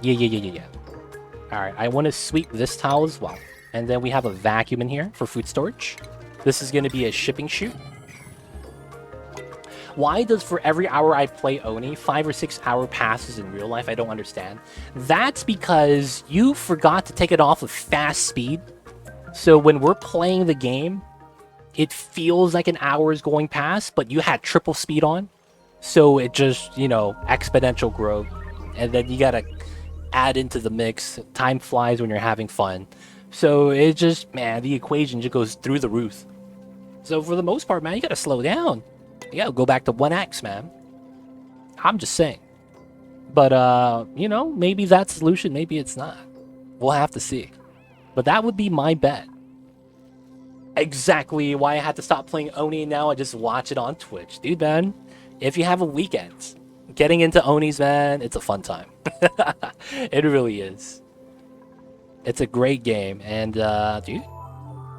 Yeah. Alright, I want to sweep this tile as well. And then we have a vacuum in here for food storage. This is going to be a shipping chute. Why does for every hour I play Oni, 5 or 6 hour passes in real life? I don't understand. That's because you forgot to take it off of fast speed. So when we're playing the game, it feels like an hour is going past, but you had triple speed on. So it just, you know, exponential growth. And then you gotta add into the mix. Time flies when you're having fun. So it just, man, the equation just goes through the roof. So for the most part, man, you gotta slow down. You gotta go back to 1x, man. I'm just saying. But, you know, maybe that's the solution, maybe it's not. We'll have to see. But that would be my bet. Exactly why I had to stop playing Oni and now I just watch it on Twitch. Dude, man, if you have a weekend, getting into Onis, man, it's a fun time. It really is. It's a great game. And, dude,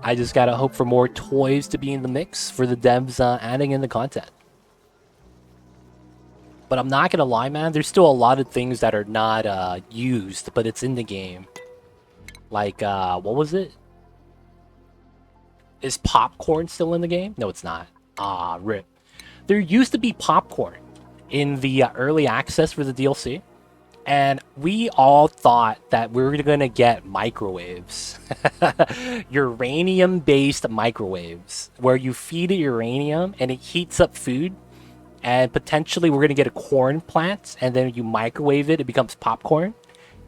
I just gotta hope for more toys to be in the mix for the devs adding in the content. But I'm not gonna lie, man, there's still a lot of things that are not used, but it's in the game. Like, what was it? Is popcorn still in the game? No, it's not. Ah, rip. There used to be popcorn in the early access for the DLC. And we all thought that we were going to get microwaves. Uranium-based microwaves. Where you feed it uranium and it heats up food. And potentially we're going to get a corn plant. And then you microwave it, it becomes popcorn.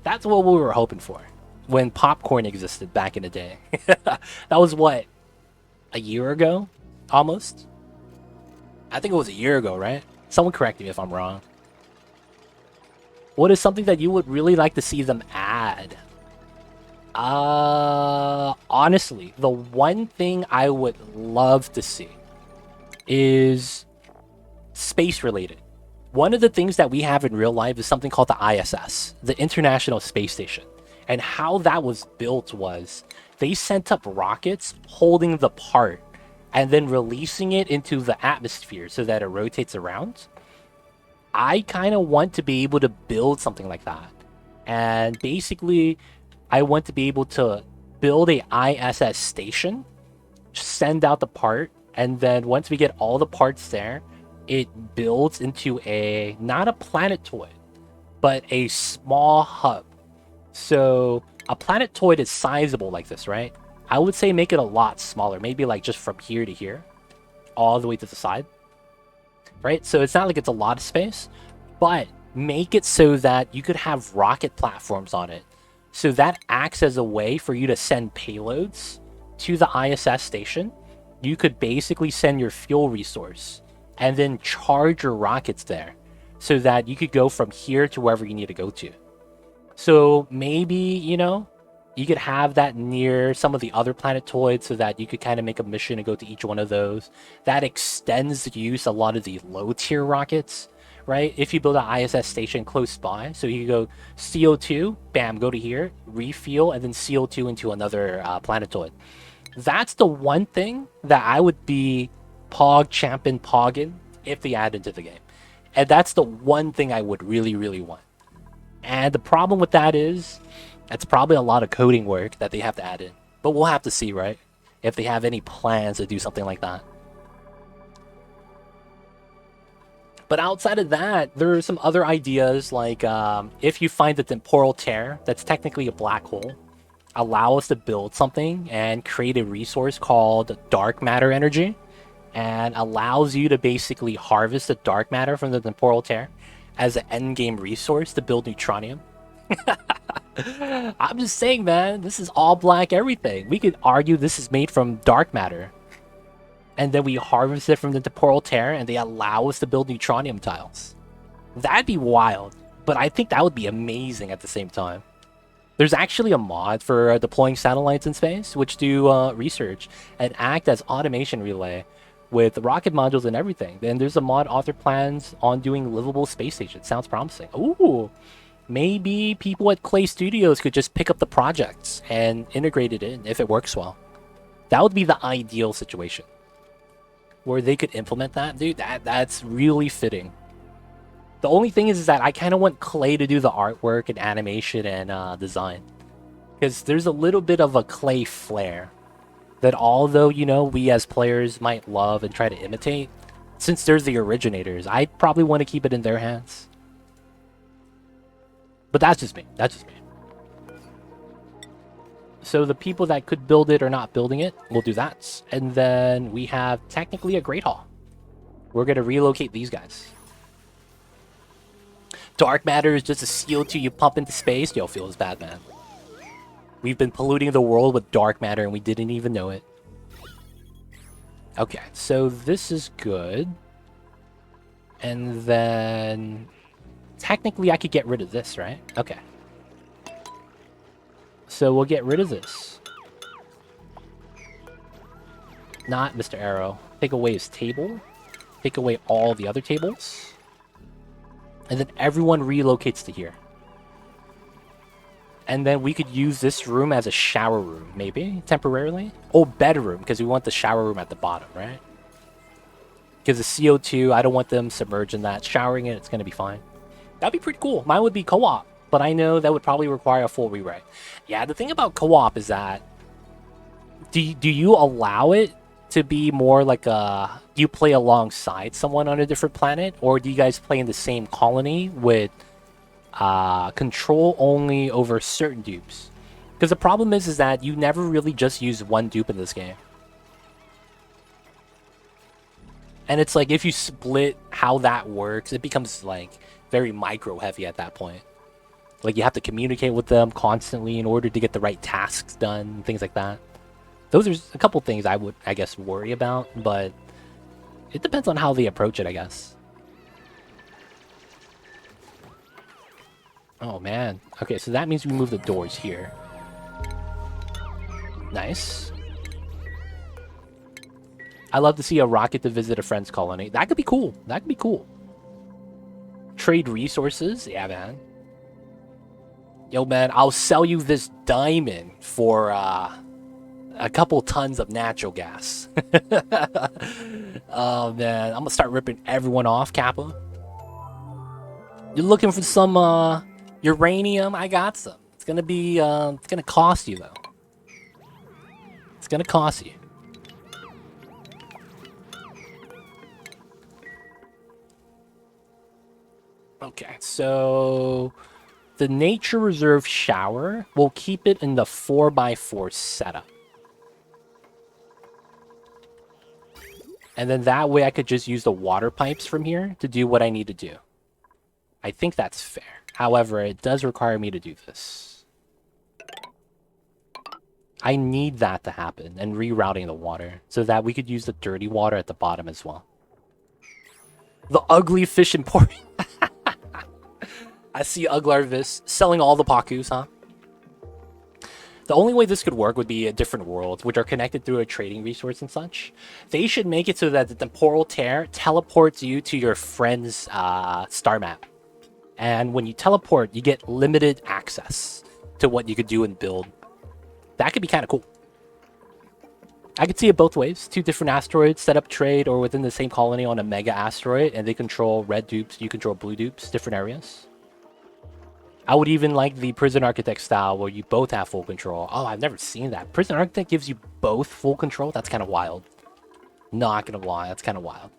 That's what we were hoping for. When popcorn existed back in the day. That was what? A year ago? Almost? I think it was a year ago, right? Someone correct me if I'm wrong. What is something that you would really like to see them add? Honestly, the one thing I would love to see is space related. One of the things that we have in real life is something called the ISS, the International Space Station. And how that was built was they sent up rockets holding the part and then releasing it into the atmosphere so that it rotates around. I kind of want to be able to build something like that. And basically, I want to be able to build a ISS station, send out the part, and then once we get all the parts there, it builds into a, not a planetoid, but a small hub. So a planetoid is sizable like this, right? I would say make it a lot smaller, maybe like just from here to here, all the way to the side. Right? So it's not like it's a lot of space, but make it so that you could have rocket platforms on it. So that acts as a way for you to send payloads to the ISS station. You could basically send your fuel resource and then charge your rockets there so that you could go from here to wherever you need to go to. So maybe, you know, you could have that near some of the other planetoids so that you could kind of make a mission to go to each one of those. That extends the use of a lot of the low tier rockets, right? If you build an ISS station close by, so you go CO2, bam, go to here, refuel, and then CO2 into another planetoid. That's the one thing that I would be pogging if they add into the game. And that's the one thing I would really, really want. And the problem with that is, that's probably a lot of coding work that they have to add in. But we'll have to see, right? If they have any plans to do something like that. But outside of that, there are some other ideas like if you find a temporal tear, that's technically a black hole, allow us to build something and create a resource called dark matter energy, and allows you to basically harvest the dark matter from the temporal tear as an endgame resource to build neutronium. I'm just saying, man, this is all black everything. We could argue this is made from dark matter. And then we harvest it from the temporal tear and they allow us to build neutronium tiles. That'd be wild. But I think that would be amazing at the same time. There's actually a mod for deploying satellites in space, which do research and act as automation relay with rocket modules and everything. Then there's a mod author plans on doing livable space stations. Sounds promising. Ooh. Maybe people at Clay Studios could just pick up the projects and integrate it in if it works well. That would be the ideal situation. Where they could implement that, dude, that's really fitting. The only thing is that I kind of want Clay to do the artwork and animation and design. Because there's a little bit of a Clay flair that although, you know, we as players might love and try to imitate, since there's the originators, I probably want to keep it in their hands. But that's just me. That's just me. So the people that could build it are not building it. We'll do that. And then we have technically a Great Hall. We're going to relocate these guys. Dark matter is just a CO2 you pump into space. Yo, feels bad, man. We've been polluting the world with dark matter and we didn't even know it. Okay, so this is good. And then... technically, I could get rid of this, right? Okay. So we'll get rid of this. Not Mr. Arrow. Take away his table. Take away all the other tables. And then everyone relocates to here. And then we could use this room as a shower room, maybe, temporarily. Oh, bedroom, because we want the shower room at the bottom, right? Because the CO2, I don't want them submerged in that. Showering it, it's going to be fine. That'd be pretty cool. Mine would be co-op, but I know that would probably require a full rewrite. Yeah, the thing about co-op is that... Do you allow it to be more like a... Do you play alongside someone on a different planet? Or do you guys play in the same colony with... control only over certain dupes? Because the problem is that you never really just use one dupe in this game. And it's like, if you split how that works, it becomes like very micro heavy at that point. Like, you have to communicate with them constantly in order to get the right tasks done, things like that. Those are a couple things I would, I guess, worry about, but it depends on how they approach it, I guess. Oh, man. Okay, so that means we move the doors here. Nice. I love to see a rocket to visit a friend's colony. That could be cool. That could be cool. Trade resources. Yeah, man. Yo, man, I'll sell you this diamond for a couple tons of natural gas. Oh, man. I'm going to start ripping everyone off, Kappa. You're looking for some uranium? I got some. It's going to be, it's going to cost you, though. It's going to cost you. Okay, so the nature reserve shower, we'll keep it in the 4x4 setup. And then that way I could just use the water pipes from here to do what I need to do. I think that's fair. However, it does require me to do this. I need that to happen, and rerouting the water, so that we could use the dirty water at the bottom as well. The ugly fish importing. I see Uglarvis selling all the Pakus, huh? The only way this could work would be a different world, which are connected through a trading resource and such. They should make it so that the temporal tear teleports you to your friend's star map. And when you teleport, you get limited access to what you could do and build. That could be kind of cool. I could see it both ways. Two different asteroids set up trade or within the same colony on a mega asteroid, and they control red dupes, you control blue dupes, different areas. I would even like the Prison Architect style where you both have full control. Oh, I've never seen that. Prison Architect gives you both full control? That's kind of wild. Not gonna lie, that's kind of wild.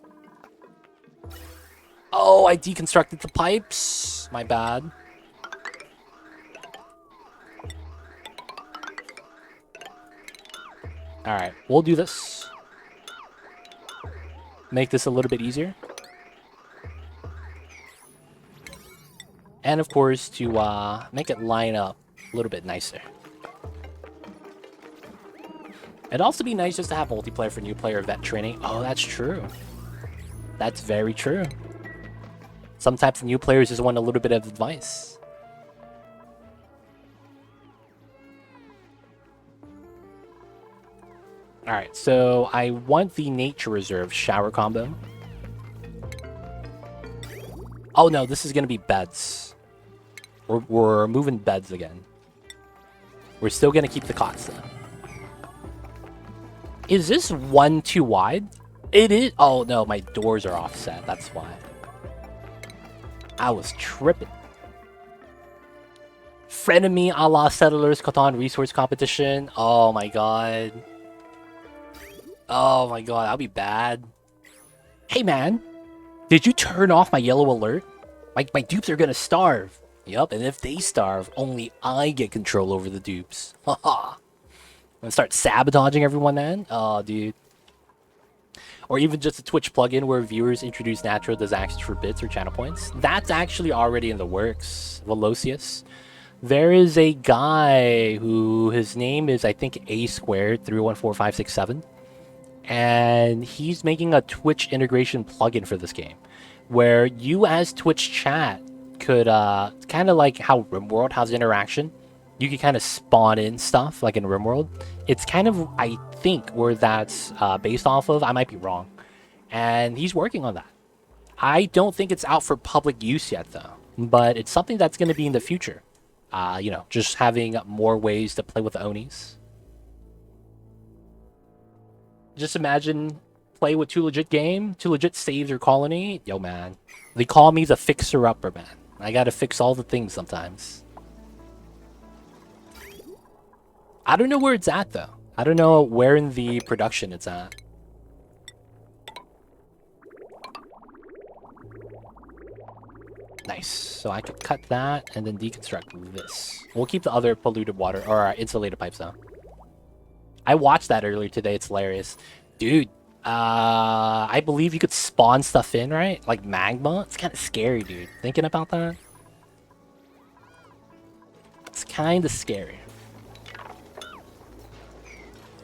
Oh, I deconstructed the pipes. My bad. Alright, we'll do this. Make this a little bit easier. And of course, to make it line up a little bit nicer. It'd also be nice just to have multiplayer for new player vet training. Oh, that's true. That's very true. Some types of new players just want a little bit of advice. Alright, so I want the Nature Reserve shower combo. Oh no, this is going to be beds. We're moving beds again. We're still going to keep the cots though. Is this one too wide? It is. Oh no, my doors are offset. That's why. I was tripping. Frenemy a la Settlers Catan Resource Competition. Oh my god. Oh my god, that'll be bad. Hey man, did you turn off my yellow alert? My dupes are gonna starve. Yup, and if they starve, only I get control over the dupes. Haha. I'm gonna start sabotaging everyone then? Oh, dude. Or even just a Twitch plugin where viewers introduce natural disasters for bits or channel points. That's actually already in the works, Velocious. There is a guy who, his name is, I think, A-squared 314567. And he's making a Twitch integration plugin for this game. Where you as Twitch chat could, kind of like how RimWorld has interaction. You can kind of spawn in stuff, like in RimWorld. It's kind of, I think, where that's based off of. I might be wrong. And he's working on that. I don't think it's out for public use yet, though. But it's something that's going to be in the future. You know, just having more ways to play with the Onis. Just imagine play with 2 legit game, 2 legit saves your colony. Yo, man. They call me the fixer-upper, man. I gotta fix all the things sometimes. I don't know where it's at, though. I don't know where in the production it's at. Nice. So I could cut that and then deconstruct this. We'll keep the other polluted water, or insulated pipes, though. I watched that earlier today. It's hilarious. Dude, I believe you could spawn stuff in, right? Like magma? It's kind of scary, dude. Thinking about that? It's kind of scary.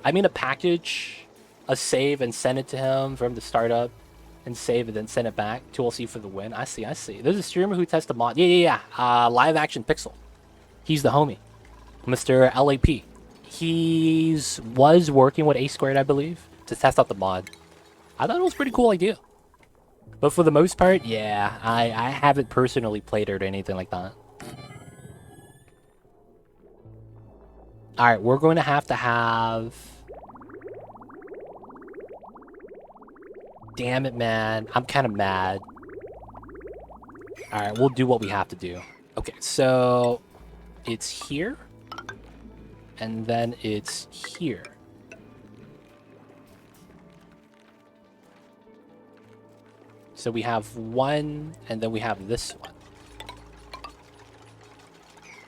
I mean, a package, a save, and send it to him from the startup, and save and then send it back. 2LC for the win. I see, I see. There's a streamer who tests a mod. Yeah. Live Action Pixel. He's the homie. Mr. LAP. He's was working with A-squared, I believe, to test out the mod. I thought it was a pretty cool idea. But for the most part, yeah, I haven't personally played it or anything like that. Alright, we're going to have... Damn it, man. I'm kind of mad. Alright, we'll do what we have to do. Okay, so... It's here. And then it's here. So we have one, and then we have this one.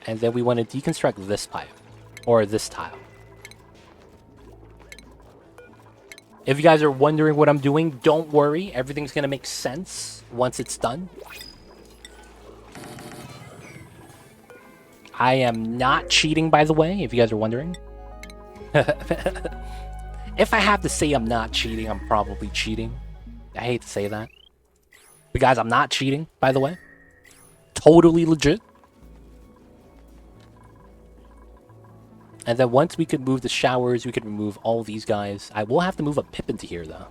And then we want to deconstruct this pipe. Or this tile. If you guys are wondering what I'm doing, don't worry. Everything's going to make sense once it's done. I am not cheating, by the way, if you guys are wondering. If I have to say I'm not cheating, I'm probably cheating. I hate to say that. But guys, I'm not cheating, by the way. Totally legit. And then once we could move the showers, we could remove all these guys. I will have to move a pip into here, though.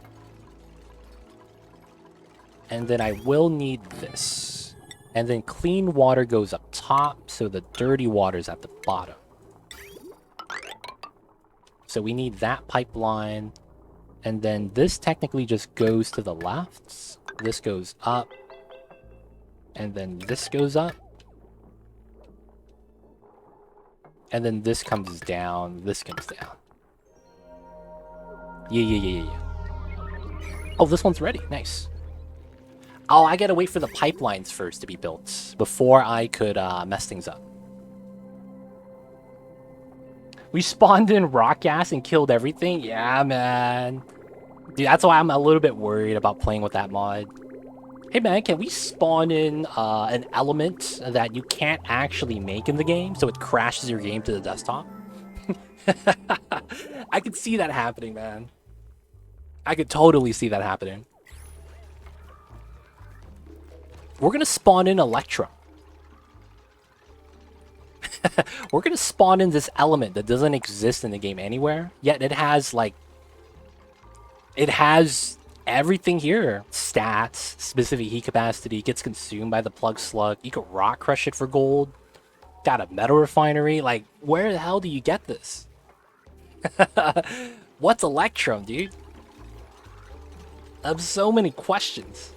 And then I will need this. And then clean water goes up top, so the dirty water's at the bottom. So we need that pipeline. And then this technically just goes to the left. This goes up. And then this goes up. And then this comes down. This comes down. Yeah. Oh, this one's ready. Nice. Oh, I gotta wait for the pipelines first to be built before I could mess things up. We spawned in rock gas and killed everything? Yeah, man. Dude, that's why I'm a little bit worried about playing with that mod. Hey, man, can we spawn in an element that you can't actually make in the game so it crashes your game to the desktop? I could see that happening, man. I could totally see that happening. We're going to spawn in Electrum. We're going to spawn in this element that doesn't exist in the game anywhere. Yet it has, like... It has everything here. Stats, specific heat capacity, gets consumed by the plug slug. You can rock crush it for gold. Got a metal refinery. Like, where the hell do you get this? What's Electrum, dude? I have so many questions.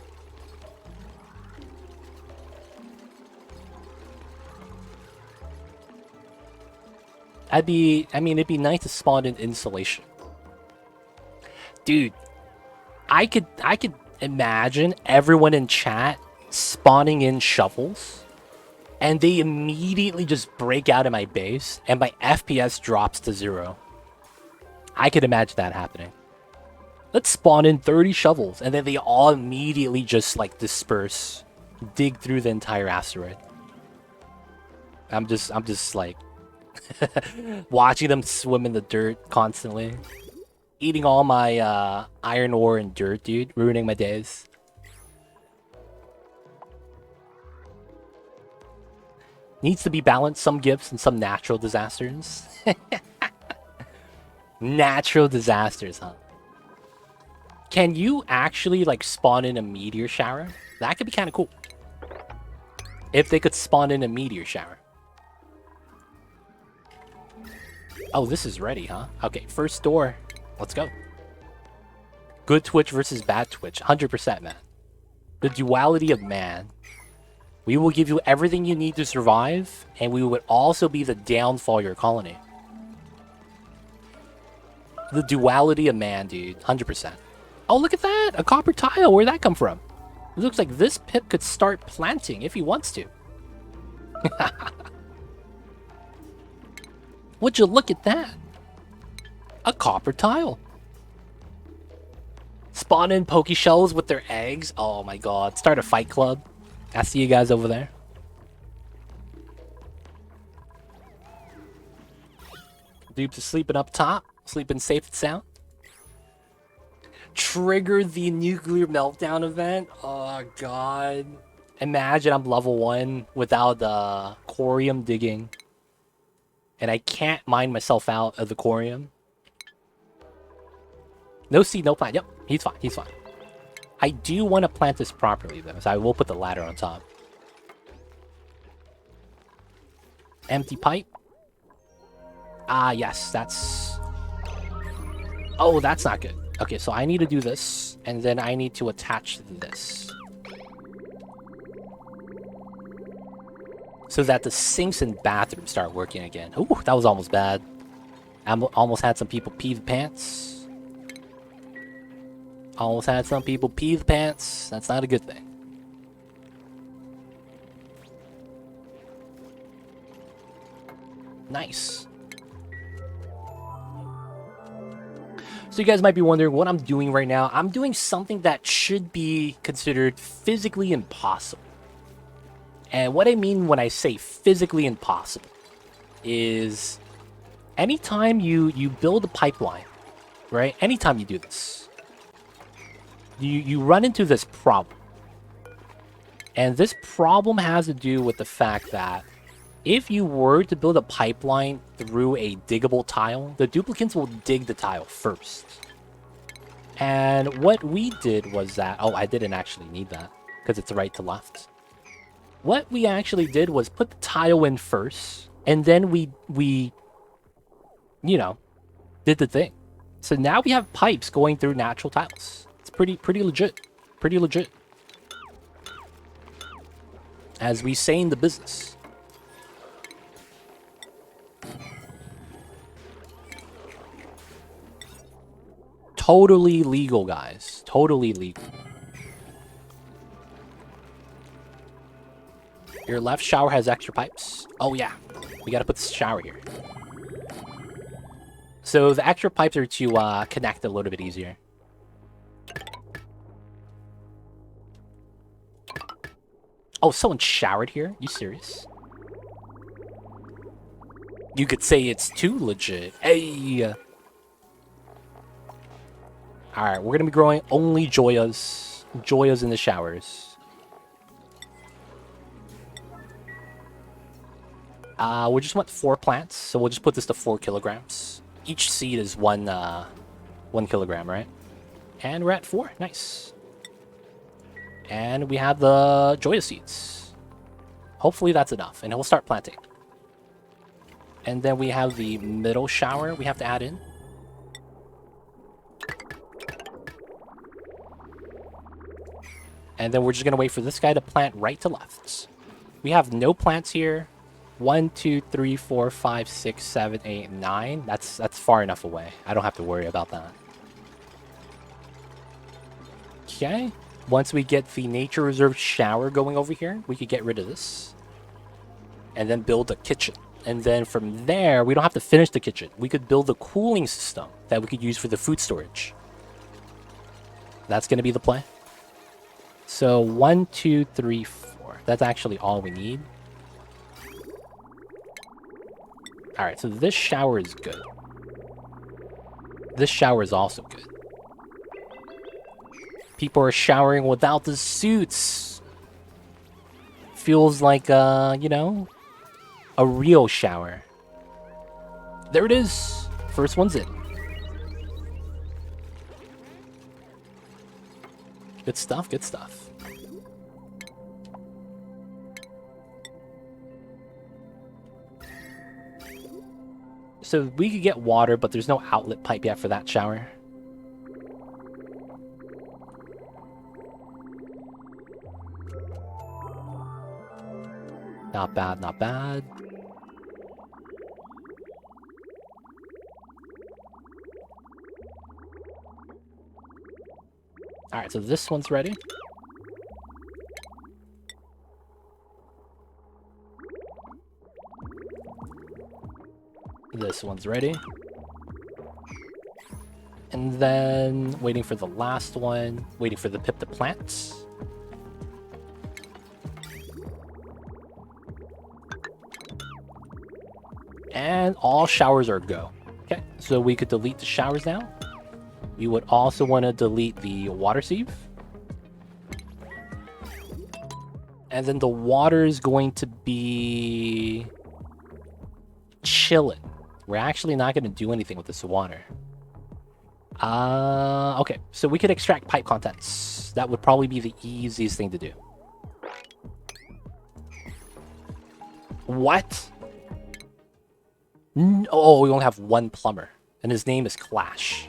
I mean, it'd be nice to spawn in insulation. Dude, I could imagine everyone in chat spawning in shovels, and they immediately just break out of my base, and my FPS drops to 0. I could imagine that happening. Let's spawn in 30 shovels, and then they all immediately just, like, disperse. Dig through the entire asteroid. I'm just like... watching them swim in the dirt constantly. Eating all my iron ore and dirt, dude. Ruining my days. Needs to be balanced. Some gifts and some natural disasters. Natural disasters, huh? Can you actually, like, spawn in a meteor shower? That could be kind of cool. If they could spawn in a meteor shower. Oh, this is ready, huh? Okay, first door. Let's go. Good Twitch versus bad Twitch. 100%, man. The duality of man. We will give you everything you need to survive, and we would also be the downfall of your colony. The duality of man, dude. 100%. Oh, look at that! A copper tile! Where'd that come from? It looks like this pip could start planting if he wants to. Would you look at that? A copper tile. Spawn in poke shells with their eggs. Oh my god. Start a fight club. I see you guys over there. Dupes are sleeping up top. Sleeping safe and sound. Trigger the nuclear meltdown event. Oh god. Imagine I'm level 1 without the Aquarium digging. And I can't mine myself out of the Aquarium. No seed, no plant. Yep, he's fine, he's fine. I do want to plant this properly, though, so I will put the ladder on top. Empty pipe. Ah, yes, that's... Oh, that's not good. Okay, so I need to do this, and then I need to attach this. So that the sinks and bathrooms start working again. Ooh, that was almost bad. I almost had some people pee the pants. Almost had some people pee the pants. That's not a good thing. Nice. So you guys might be wondering what I'm doing right now. I'm doing something that should be considered physically impossible. And what I mean when I say physically impossible is anytime you build a pipeline, right? Anytime you do this, you run into this problem. And this problem has to do with the fact that if you were to build a pipeline through a diggable tile, the duplicants will dig the tile first. And what we did was that... Oh, I didn't actually need that because it's right to left. What we actually did was put the tile in first, and then we you know, did the thing. So now we have pipes going through natural tiles. It's pretty legit. Pretty legit. As we say in the business. Totally legal, guys. Totally legal. Your left shower has extra pipes. Oh, yeah. We gotta put the shower here. So the extra pipes are to connect a little bit easier. Oh, someone showered here? You serious? You could say it's too legit. Hey! Alright, we're gonna be growing only Joyas. Joyas in the showers. We just want 4 plants, so we'll just put this to 4 kilograms. Each seed is 1 kilogram, right? And we're at 4. Nice. And we have the Joya seeds. Hopefully that's enough, and we'll start planting. And then we have the middle shower we have to add in. And then we're just going to wait for this guy to plant right to left. We have no plants here. 1, 2, 3, 4, 5, 6, 7, 8, 9. That's far enough away. I don't have to worry about that. Okay. Once we get the nature reserve shower going over here, we could get rid of this. And then build a kitchen. And then from there, we don't have to finish the kitchen. We could build a cooling system that we could use for the food storage. That's going to be the play. So 1, 2, 3, 4. That's actually all we need. Alright, so this shower is good. This shower is also good. People are showering without the suits. Feels like, you know, a real shower. There it is. First one's in. Good stuff, good stuff. So we could get water, but there's no outlet pipe yet for that shower. Not bad, not bad. Alright, so this one's ready. This one's ready. And then waiting for the last one, waiting for the pip to plant. And all showers are go. Okay, so we could delete the showers now. We would also want to delete the water sieve. And then the water is going to be chilling. We're actually not going to do anything with this water. Okay, so we could extract pipe contents. That would probably be the easiest thing to do. What? Oh, we only have one plumber, and his name is Clash.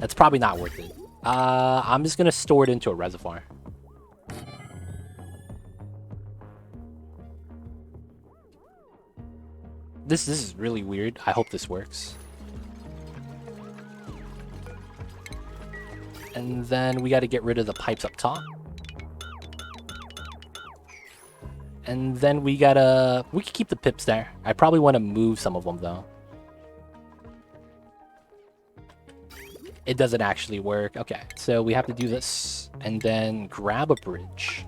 That's probably not worth it. I'm just gonna store it into a reservoir. This is really weird. I hope this works. And then we got to get rid of the pipes up top. And then we can keep the pips there. I probably want to move some of them though. It doesn't actually work. Okay, so we have to do this and then grab a bridge.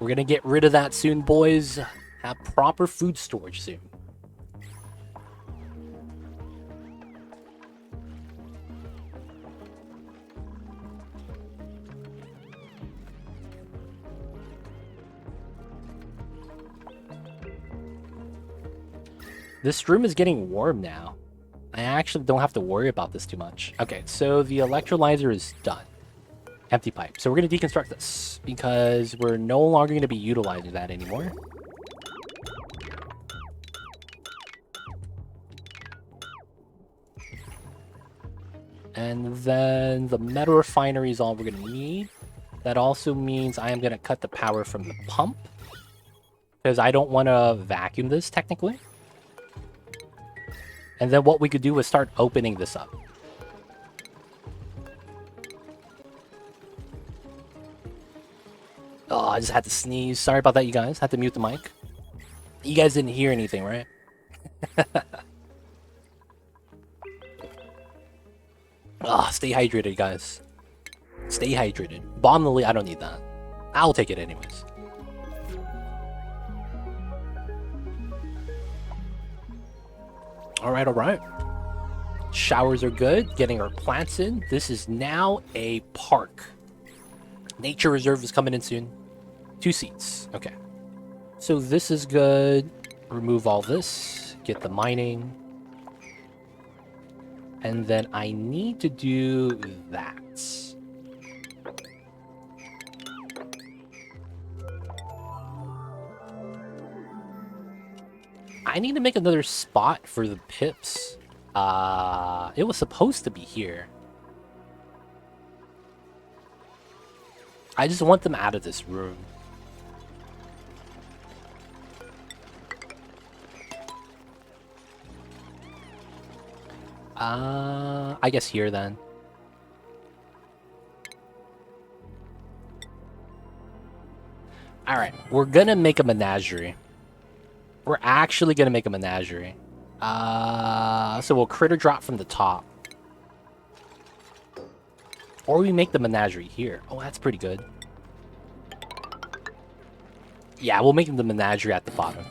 We're gonna get rid of that soon, boys. Have proper food storage soon. This room is getting warm now. I actually don't have to worry about this too much. Okay, so the electrolyzer is done. Empty pipe. So we're going to deconstruct this because we're no longer going to be utilizing that anymore. And then the metal refinery is all we're going to need. That also means I am going to cut the power from the pump because I don't want to vacuum this technically. And then what we could do is start opening this up. Oh, I just had to sneeze. Sorry about that, you guys. Had to mute the mic. You guys didn't hear anything, right? Oh, stay hydrated, guys. Stay hydrated. Bomb the lead. I don't need that. I'll take it anyways. Alright, alright. Showers are good. Getting our plants in. This is now a park. Nature reserve is coming in soon. 2 seats. Okay. So this is good. Remove all this. Get the mining. And then I need to do that. I need to make another spot for the pips. It was supposed to be here. I just want them out of this room. I guess here then. Alright, we're gonna make a menagerie. We're actually gonna make a menagerie. So we'll critter drop from the top. Or we make the menagerie here. Oh, that's pretty good. Yeah, we'll make the menagerie at the bottom.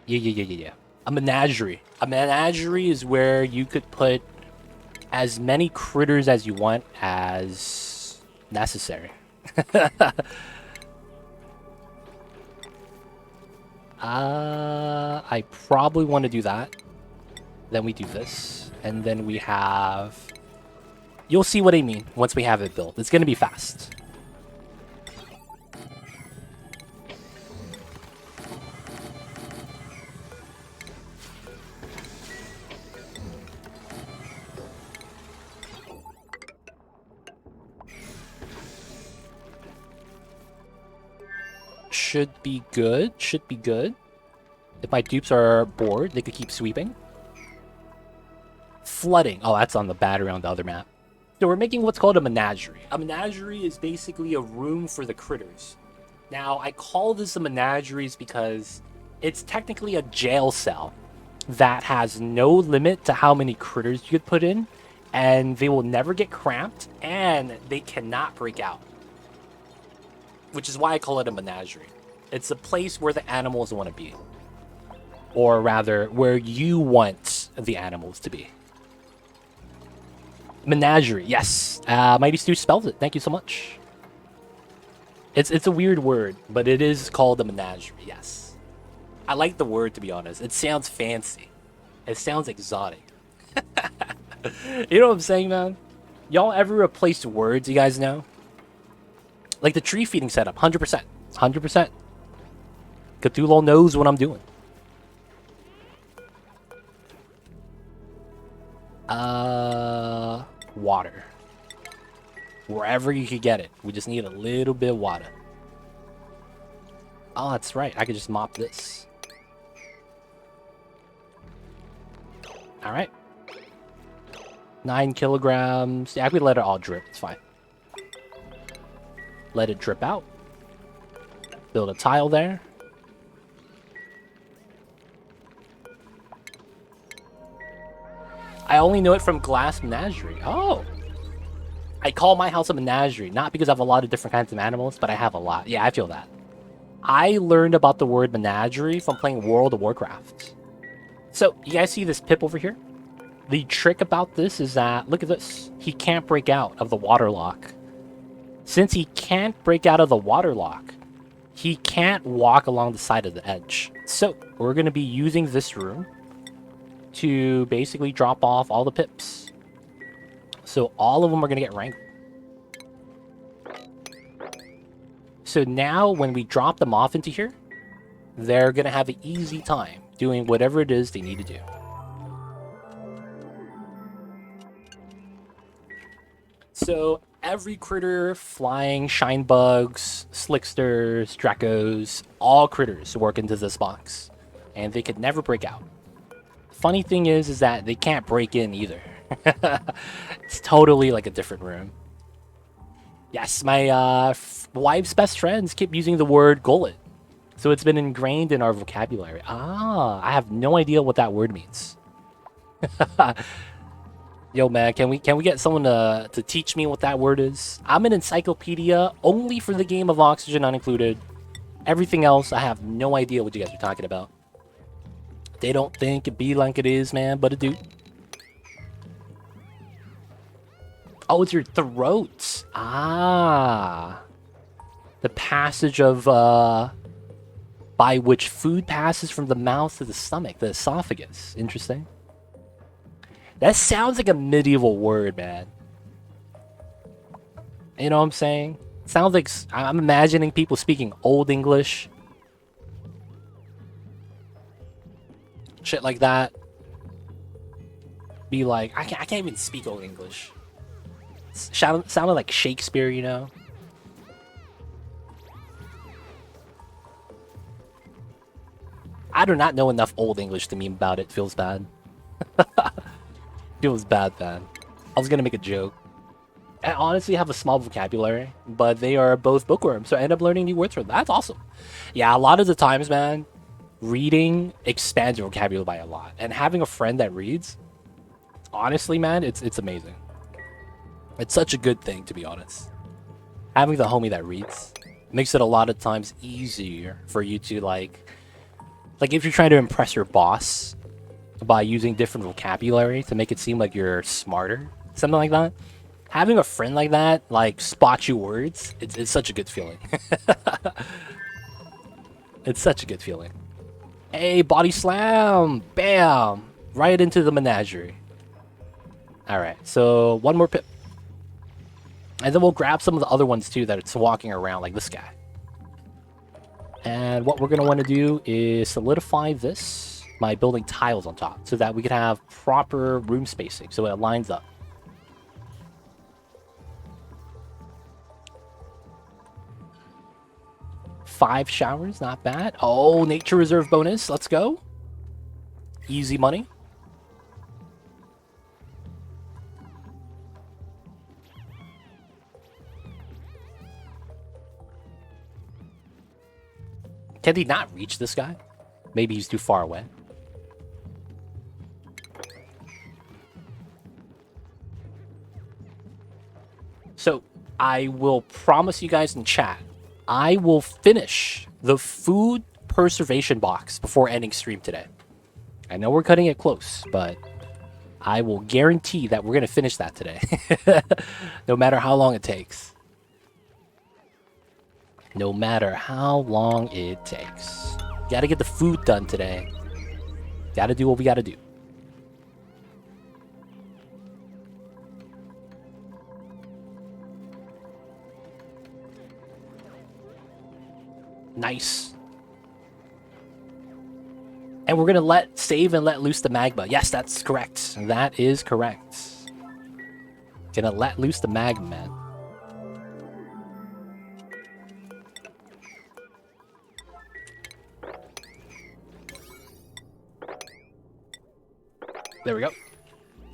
Yeah. A menagerie. A menagerie is where you could put as many critters as you want as necessary. I probably want to do that. Then we do this. And then we have... You'll see what I mean once we have it built. It's going to be fast. Should be good. Should be good. If my dupes are bored, they could keep sweeping. Flooding. Oh, that's on the battery on the other map. So we're making what's called a menagerie. A menagerie is basically a room for the critters. Now, I call this a menagerie because it's technically a jail cell that has no limit to how many critters you could put in, and they will never get cramped, and they cannot break out. Which is why I call it a menagerie. It's a place where the animals want to be. Or rather, where you want the animals to be. Menagerie, yes. Mighty Stu spelled it. Thank you so much. It's a weird word, but it is called a menagerie, yes. I like the word, to be honest. It sounds fancy. It sounds exotic. You know what I'm saying, man? Y'all ever replace words, you guys know? Like the tree feeding setup, 100%. 100%. Cthulhu knows what I'm doing. Water. Wherever you could get it. We just need a little bit of water. Oh, that's right. I could just mop this. Alright. 9 kilograms. Yeah, I could let it all drip. It's fine. Let it drip out. Build a tile there. I only know it from Glass Menagerie. Oh. I call my house a menagerie, not because I have a lot of different kinds of animals, but I have a lot. Yeah, I feel that. I learned about the word menagerie from playing World of Warcraft. So, you guys see this pip over here? The trick about this is that, look at this. He can't break out of the water lock. Since he can't break out of the water lock, he can't walk along the side of the edge. So, we're going to be using this room to basically drop off all the pips. So all of them are going to get wrangled. So now when we drop them off into here, they're going to have an easy time doing whatever it is they need to do. So every critter, flying, shine bugs, slicksters, dracos, all critters work into this box. And they could never break out. Funny thing is that they can't break in either. It's totally like a different room. Yes, my wife's best friends keep using the word gullet. So it's been ingrained in our vocabulary. Ah, I have no idea what that word means. Yo, man, can we get someone to teach me what that word is? I'm an encyclopedia only for the game of Oxygen Unincluded. Everything else, I have no idea what you guys are talking about. They don't think it be like it is, man, but it do. Oh, it's your throat. Ah. The passage of, by which food passes from the mouth to the stomach, the esophagus. Interesting. That sounds like a medieval word, man. You know what I'm saying? Sounds like I'm imagining people speaking Old English. Shit like that. Be like, I can't even speak Old English. Sounded like Shakespeare, you know? I do not know enough Old English to meme about it. Feels bad. Feels bad, man. I was gonna make a joke. I honestly have a small vocabulary, but they are both bookworms, so I end up learning new words from them. That's awesome. Yeah, a lot of the times, man, reading expands your vocabulary by a lot. And having a friend that reads, honestly, man, it's amazing. It's such a good thing, to be honest. Having the homie that reads makes it a lot of times easier for you to like if you're trying to impress your boss by using different vocabulary to make it seem like you're smarter, something like that. Having a friend like that, like, spot you words, it's such a good feeling. It's such a good feeling. Hey, body slam! Bam! Right into the menagerie. Alright, so one more pip. And then we'll grab some of the other ones too that it's walking around, like this guy. And what we're going to want to do is solidify this by building tiles on top so that we can have proper room spacing so it lines up. Five showers, not bad. Oh, nature reserve bonus. Let's go. Easy money. Can he not reach this guy? Maybe he's too far away. So, I will promise you guys in chat, I will finish the food preservation box before ending stream today. I know we're cutting it close, but I will guarantee that we're going to finish that today. No matter how long it takes. No matter how long it takes. Gotta get the food done today. Gotta do what we gotta do. Nice. And we're gonna save and let loose the magma. Yes, that's correct. That is correct. Gonna let loose the magma, man. There we go.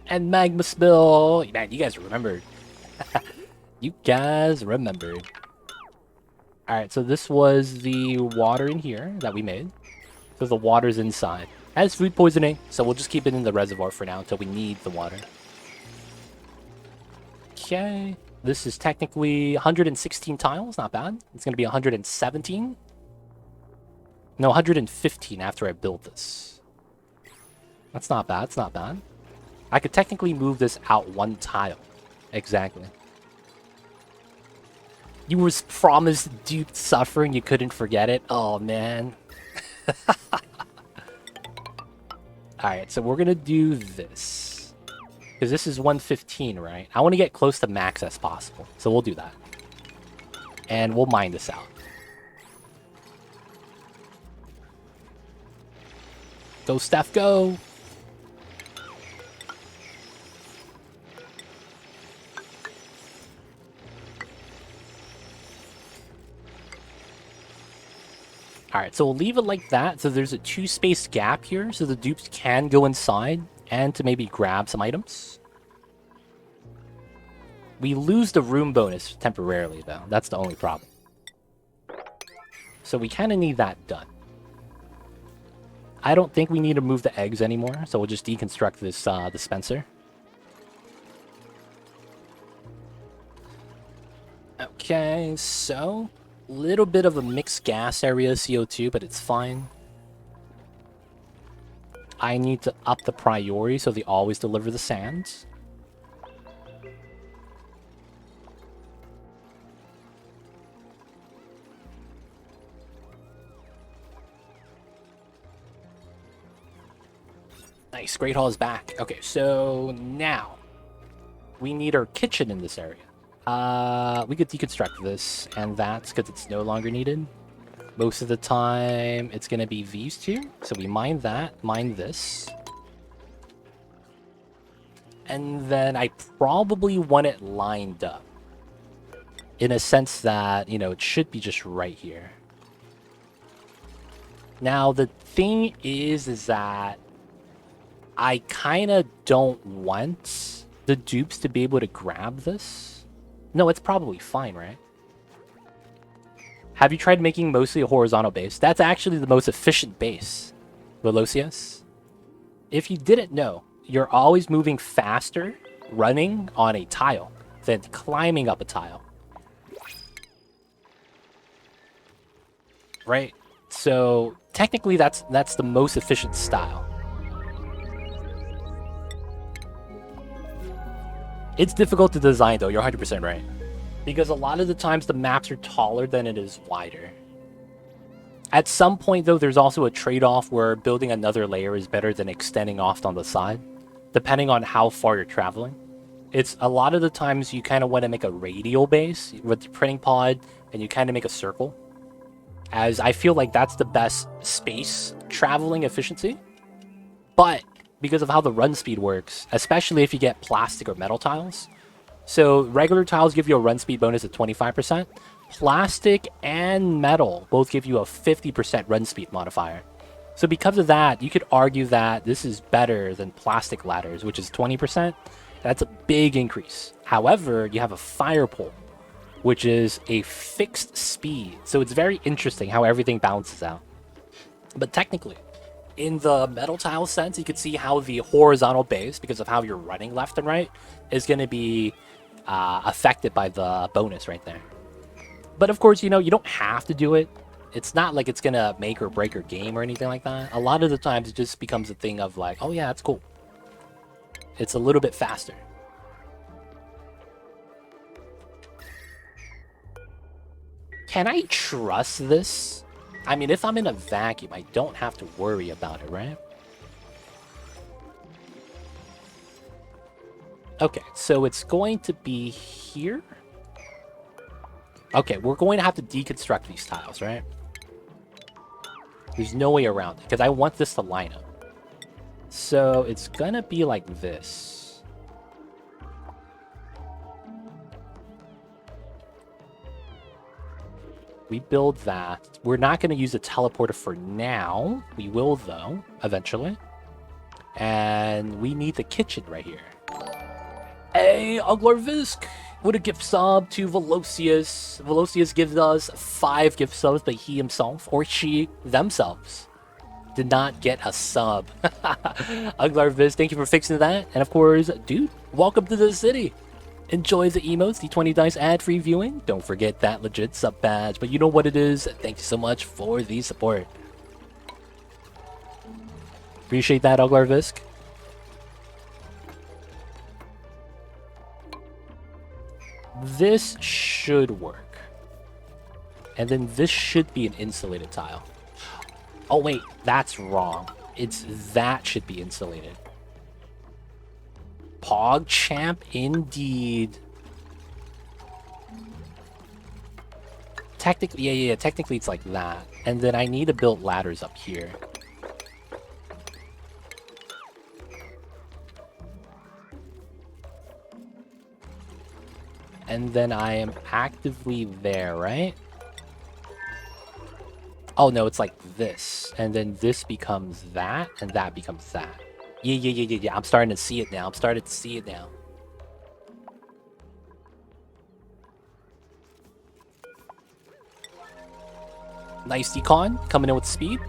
And magma spill. Man, you guys remembered. You guys remembered. Alright, so this was the water in here that we made. So the water's inside. It has food poisoning, so we'll just keep it in the reservoir for now until we need the water. Okay. This is technically 116 tiles, not bad. It's going to be 117. No, 115 after I build this. That's not bad, it's not bad. I could technically move this out one tile. Exactly. You was promised deep suffering, you couldn't forget it. Oh, man. Alright, so we're gonna do this. Because this is 115, right? I want to get close to max as possible. So we'll do that. And we'll mine this out. Go, Steph, go! Alright, so we'll leave it like that. So there's a 2-space gap here, so the dupes can go inside and to maybe grab some items. We lose the room bonus temporarily, though. That's the only problem. So we kind of need that done. I don't think we need to move the eggs anymore, so we'll just deconstruct this dispenser. Okay, so little bit of a mixed gas area, CO2, but it's fine. I need to up the priority so they always deliver the sand. Nice, Great Hall is back. Okay, so now we need our kitchen in this area. We could deconstruct this, and that's because it's no longer needed. Most of the time, it's going to be these two. So we mine that, mine this. And then I probably want it lined up. In a sense that, you know, it should be just right here. Now, the thing is that I kind of don't want the dupes to be able to grab this. No, it's probably fine, right? Have you tried making mostly a horizontal base? That's actually the most efficient base, Velocius. If you didn't know, you're always moving faster running on a tile than climbing up a tile. Right? So technically that's the most efficient style. It's difficult to design though, you're 100% right. Because a lot of the times the maps are taller than it is wider. At some point though, there's also a trade-off where building another layer is better than extending off on the side, depending on how far you're traveling. It's a lot of the times you kind of want to make a radial base with the printing pod and you kind of make a circle, as I feel like that's the best space traveling efficiency. But because of how the run speed works, especially if you get plastic or metal tiles, so regular tiles give you a run speed bonus of 25%. Plastic and metal both give you a 50% run speed modifier. So because of that, you could argue that this is better than plastic ladders, which is 20%. That's a big increase. However, you have a fire pole, which is a fixed speed. So it's very interesting how everything balances out. But technically, in the metal tile sense, you can see how the horizontal base, because of how you're running left and right, is going to be affected by the bonus right there. But of course, you know, you don't have to do it. It's not like it's going to make or break your game or anything like that. A lot of the times it just becomes a thing of like, oh yeah, that's cool. It's a little bit faster. Can I trust this? I mean, if I'm in a vacuum, I don't have to worry about it, right? Okay, so it's going to be here. Okay, we're going to have to deconstruct these tiles, right? There's no way around it, because I want this to line up. So it's going to be like this. We build that. We're not going to use a teleporter for now. We will, though, eventually. And we need the kitchen right here. Hey, Uglarvisk! With a gift sub to Velocius. Velocius gives us 5 gift subs, but he himself, or she, themselves, did not get a sub. Uglarvisk, thank you for fixing that. And of course, dude, welcome to the city. Enjoy the emotes, the 20 dice ad-free viewing. Don't forget that legit sub badge. But you know what it is. Thank you so much for the support. Appreciate that, Uglarvisk. This should work. And then this should be an insulated tile. Oh wait, that's wrong. That should be insulated. PogChamp indeed. Technically, yeah, technically it's like that. And then I need to build ladders up here. And then I am actively there, right? Oh no, it's like this. And then this becomes that, and that becomes that. Yeah. I'm starting to see it now. Nice decon, coming in with speed.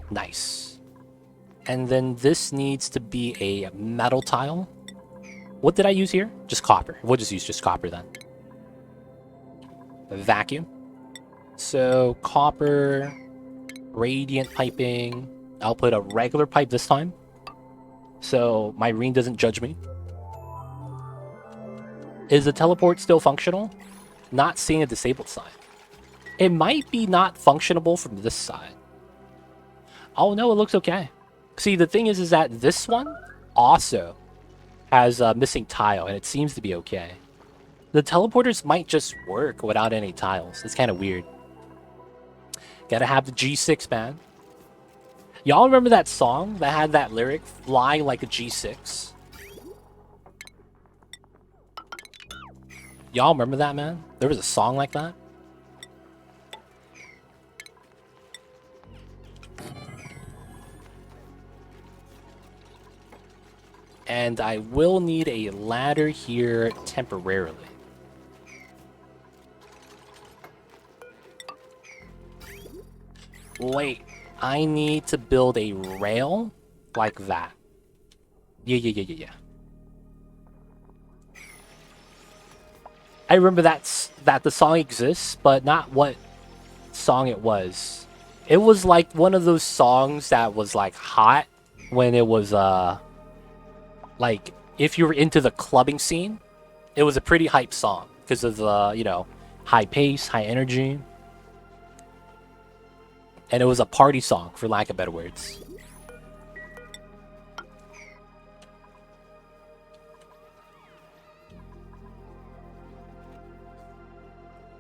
Nice. And then this needs to be a metal tile. What did I use here? Just copper. We'll just use just copper then. Vacuum. So copper, radiant piping. I'll put a regular pipe this time, so my Reen doesn't judge me. Is the teleport still functional? Not seeing a disabled sign. It might be not functionable from this side. Oh no, it looks okay. See, the thing is that this one also has a missing tile, and it seems to be okay. The teleporters might just work without any tiles. It's kind of weird. Gotta have the G6, man. Y'all remember that song that had that lyric, "Fly like a G6"? Y'all remember that, man? There was a song like that. And I will need a ladder here temporarily. Wait, I need to build a rail like that. Yeah. I remember that the song exists, but not what song it was. It was like one of those songs that was like hot when it was like if you were into the clubbing scene. It was a pretty hype song because of the, you know, high pace, high energy. And it was a party song, for lack of better words.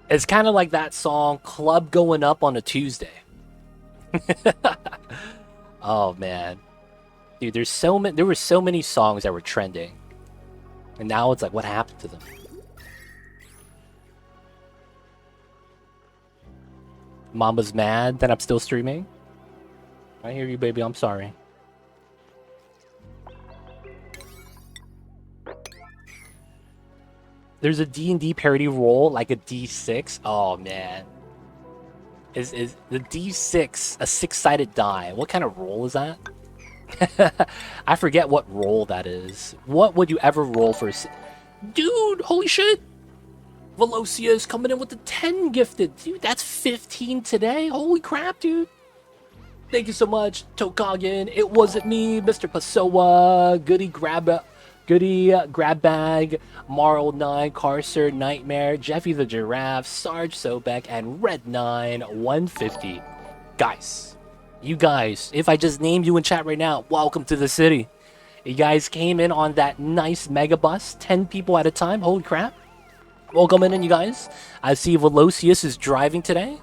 It's kind of like that song, Club Going Up on a Tuesday. Oh, man. Dude, there were so many songs that were trending. And now it's like, what happened to them? Mamba's mad that I'm still streaming. I hear you, baby. I'm sorry. There's a D&D parody roll, like a D6. Oh, man. Is the D6 a six-sided die? What kind of roll is that? I forget what roll that is. What would you ever roll for? Dude, holy shit! Velocia is coming in with the 10 gifted. Dude, that's 15 today. Holy crap, dude. Thank you so much, Tokagin. It wasn't me, Mr. Pasoa, Goody Grab Bag, Marl 9, Carcer, Nightmare, Jeffy the Giraffe, Sarge Sobek, and Red 9, 150. Guys, you guys, if I just named you in chat right now, welcome to the city. You guys came in on that nice mega bus, 10 people at a time. Holy crap. Welcome in, you guys. I see Velocious is driving today.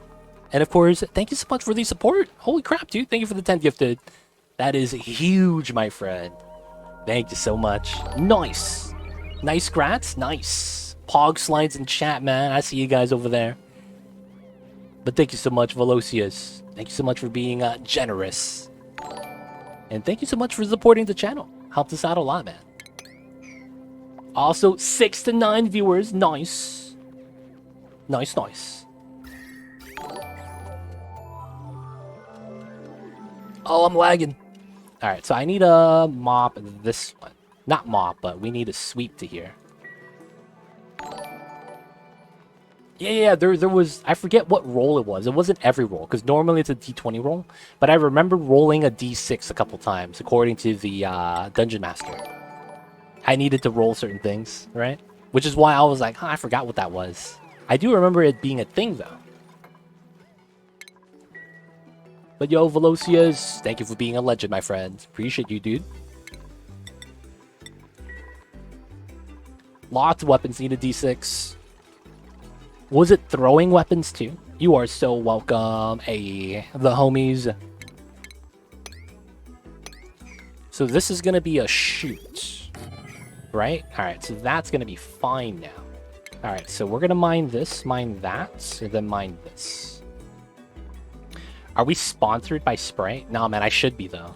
And of course, thank you so much for the support. Holy crap, dude. Thank you for the 10 gifted. That is huge, my friend. Thank you so much. Nice. Nice grats. Nice. Pog slides in chat, man. I see you guys over there. But thank you so much, Velocious. Thank you so much for being generous. And thank you so much for supporting the channel. Helped us out a lot, man. Also, 6 to 9 viewers. Nice. Nice. Oh, I'm lagging. Alright, so I need to mop this one. Not mop, but we need a sweep to here. Yeah, there was... I forget what roll it was. It wasn't every roll, because normally it's a D20 roll. But I remember rolling a D6 a couple times, according to the Dungeon Master. I needed to roll certain things, right? Which is why I was like, I forgot what that was. I do remember it being a thing, though. But yo, Velocious, thank you for being a legend, my friend. Appreciate you, dude. Lots of weapons need a D6. Was it throwing weapons, too? You are so welcome. Hey, the homies. So this is going to be a shoot. Right? Alright, so that's going to be fine now. Alright, so we're going to mine this, mine that, and then mine this. Are we sponsored by Sprite? Nah, man, I should be, though.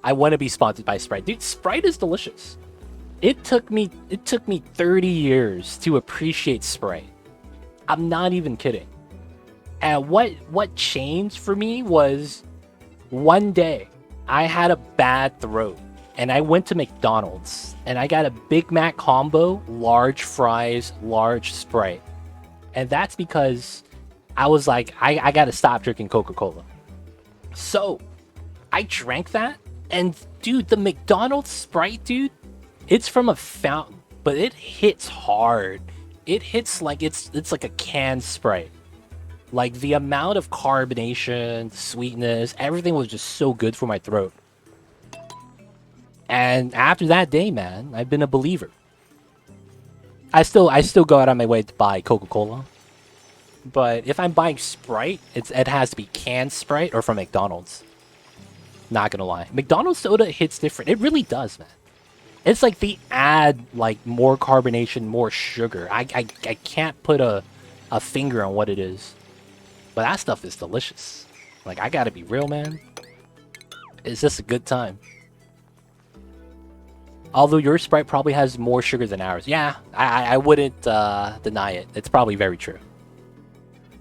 I want to be sponsored by Sprite. Dude, Sprite is delicious. It took me 30 years to appreciate Sprite. I'm not even kidding. And what changed for me was one day I had a bad throat. And I went to McDonald's, and I got a Big Mac combo, large fries, large Sprite. And that's because I was like, I gotta stop drinking Coca-Cola. So, I drank that, and dude, the McDonald's Sprite, dude, it's from a fountain, but it hits hard. It hits like it's like a canned Sprite. Like, the amount of carbonation, sweetness, everything was just so good for my throat. And after that day, man, I've been a believer. I still go out on my way to buy Coca-Cola. But if I'm buying Sprite, it has to be canned Sprite or from McDonald's. Not gonna lie. McDonald's soda hits different. It really does, man. It's like they add like more carbonation, more sugar. I can't put a finger on what it is. But that stuff is delicious. Like, I gotta be real, man. It's just a good time. Although your Sprite probably has more sugar than ours. Yeah, I wouldn't deny it. It's probably very true.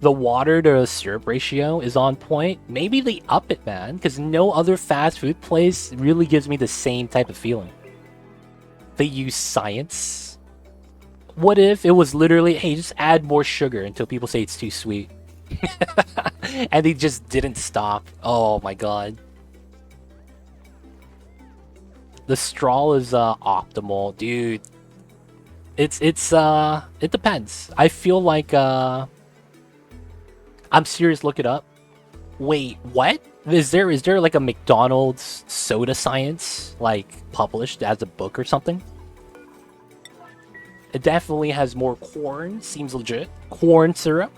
The water to syrup ratio is on point. Maybe they up it, man, because no other fast food place really gives me the same type of feeling. They use science. What if it was literally, hey, just add more sugar until people say it's too sweet? And they just didn't stop. Oh my god. The straw is optimal, dude. It depends. I feel like I'm serious, look it up. Wait, what? Is there like a McDonald's soda science like published as a book or something? It definitely has more corn, seems legit. Corn syrup.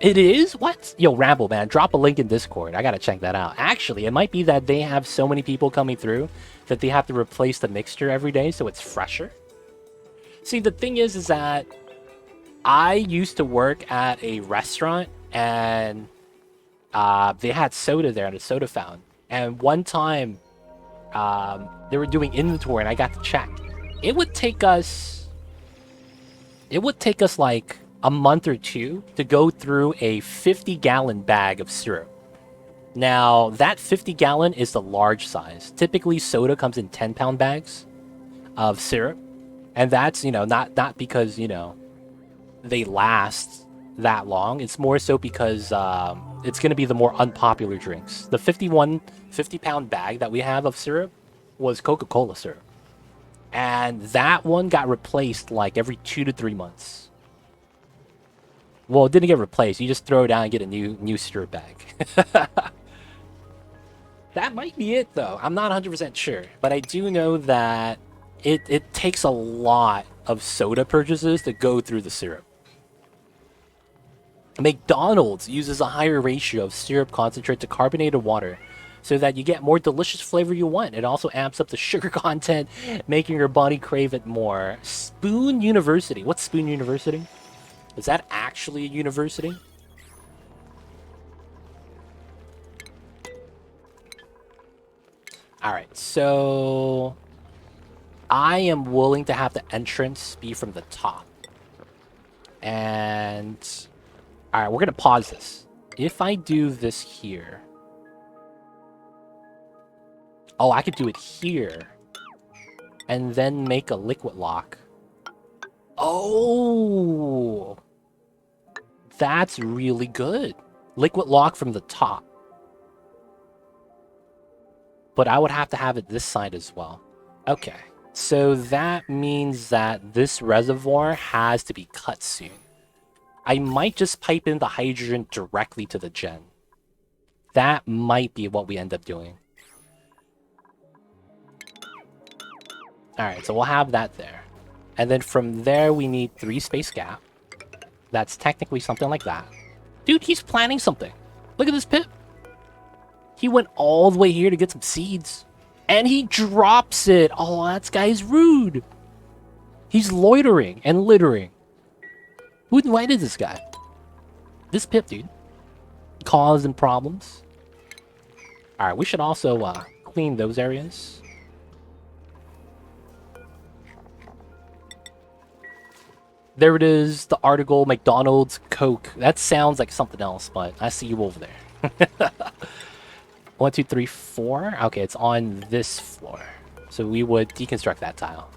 It is? What? Yo, Ramble, man, drop a link in Discord. I gotta check that out. Actually, it might be that they have so many people coming through that they have to replace the mixture every day so it's fresher. See, the thing is that I used to work at a restaurant and they had soda there at a soda fountain. And one time, they were doing inventory and I got to check. It would take us like a month or two to go through a 50-gallon bag of syrup. Now, that 50-gallon is the large size. Typically, soda comes in 10-pound bags of syrup. And that's, not because, they last that long. It's more so because it's going to be the more unpopular drinks. The 50-pound bag that we have of syrup was CocaCola syrup. And that one got replaced like every 2 to 3 months. Well, it didn't get replaced. You just throw it down and get a new syrup bag. That might be it, though. I'm not 100% sure. But I do know that it takes a lot of soda purchases to go through the syrup. McDonald's uses a higher ratio of syrup concentrate to carbonated water so that you get more delicious flavor you want. It also amps up the sugar content, making your body crave it more. Spoon University. What's Spoon University? Is that actually a university? Alright, so I am willing to have the entrance be from the top. And alright, we're gonna pause this. If I do this here. Oh, I could do it here. And then make a liquid lock. Oh, that's really good. Liquid lock from the top. But I would have to have it this side as well. Okay, so that means that this reservoir has to be cut soon. I might just pipe in the hydrogen directly to the gen. That might be what we end up doing. Alright, so we'll have that there. And then from there, we need 3 space gap. That's technically something like that. Dude, he's planning something. Look at this pip. He went all the way here to get some seeds. And he drops it. Oh, that guy's rude. He's loitering and littering. Who invited this guy? This pip, dude. Causing problems. Alright, we should also clean those areas. There it is, the article, McDonald's, Coke. That sounds like something else, but I see you over there. 1, 2, 3, 4. Okay, it's on this floor. So we would deconstruct that tile.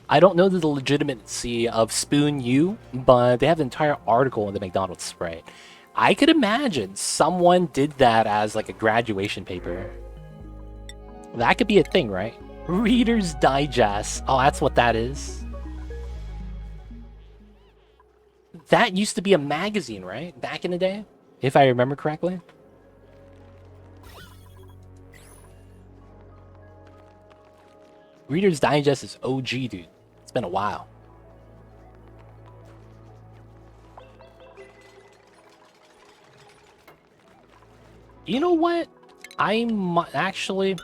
I don't know the legitimacy of Spoon U, but they have an entire article in the McDonald's Sprite. I could imagine someone did that as like a graduation paper. That could be a thing, right? Reader's Digest. Oh, that's what that is. That used to be a magazine, right? Back in the day, if I remember correctly. Reader's Digest is OG, dude. It's been a while. You know what? I might actually.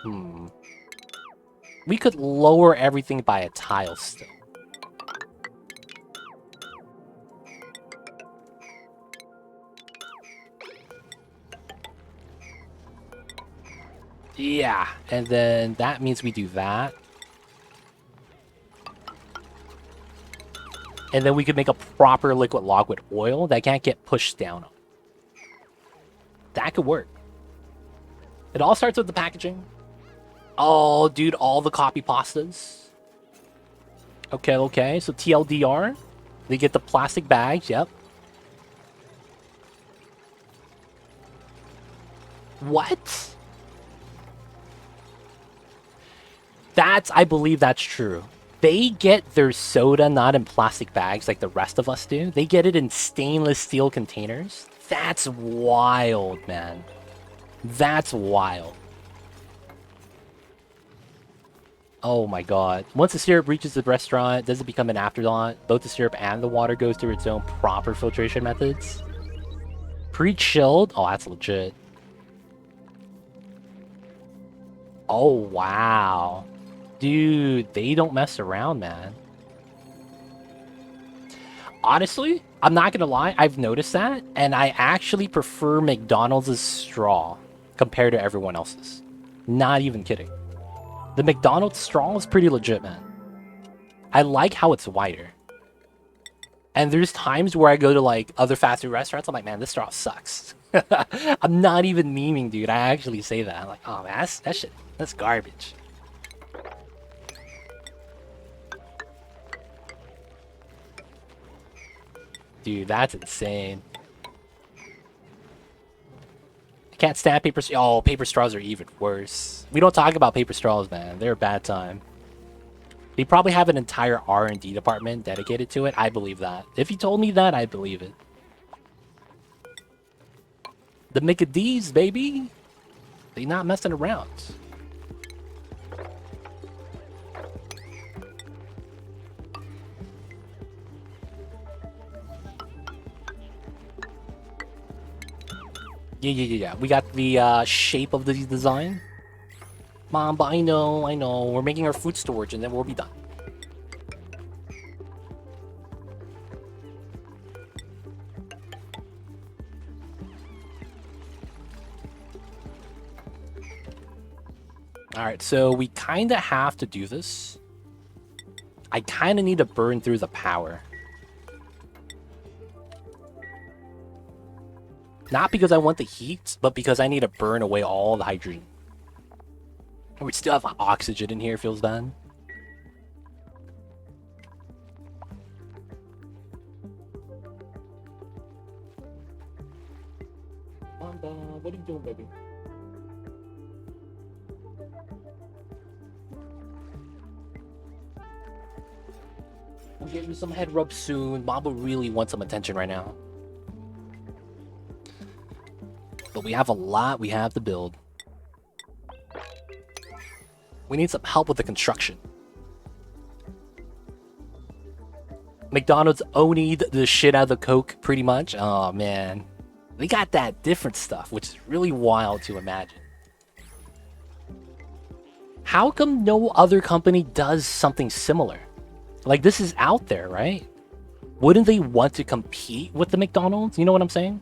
We could lower everything by a tile still. Yeah, and then that means we do that. And then we could make a proper liquid log with oil that can't get pushed down. That could work. It all starts with the packaging. Oh, dude, all the copy pastas. Okay, so TLDR. They get the plastic bags, yep. What? I believe that's true. They get their soda not in plastic bags like the rest of us do. They get it in stainless steel containers. That's wild, man. That's wild. Oh my god. Once the syrup reaches the restaurant, does it become an afterthought? Both the syrup and the water goes through its own proper filtration methods. Pre-chilled? Oh, that's legit. Oh, wow. Dude, they don't mess around, man. Honestly, I'm not gonna lie, I've noticed that, and I actually prefer McDonald's straw compared to everyone else's. Not even kidding. The McDonald's straw is pretty legit, man. I like how it's wider. And there's times where I go to like other fast food restaurants, I'm like, man, this straw sucks. I'm not even memeing, dude. I actually say that. I'm like, oh man, that shit, that's garbage. Dude, that's insane. I can't stand paper straws. Oh, paper straws are even worse. We don't talk about paper straws, man. They're a bad time. They probably have an entire R&D department dedicated to it. I believe that. If you told me that, I believe it. The McD's, baby. They not messing around. Yeah. We got the shape of the design. Mamba, I know. We're making our food storage and then we'll be done. Alright, so we kind of have to do this. I kind of need to burn through the power. Not because I want the heat, but because I need to burn away all the hydrogen. We still have oxygen in here, feels bad. Mamba, what are you doing, baby? We'll give you some head rub soon. Mamba really wants some attention right now. But we have a lot we have to build. We need some help with the construction. McDonald's owning the shit out of the Coke, pretty much. Oh, man. They got that different stuff, which is really wild to imagine. How come no other company does something similar? Like, this is out there, right? Wouldn't they want to compete with the McDonald's? You know what I'm saying?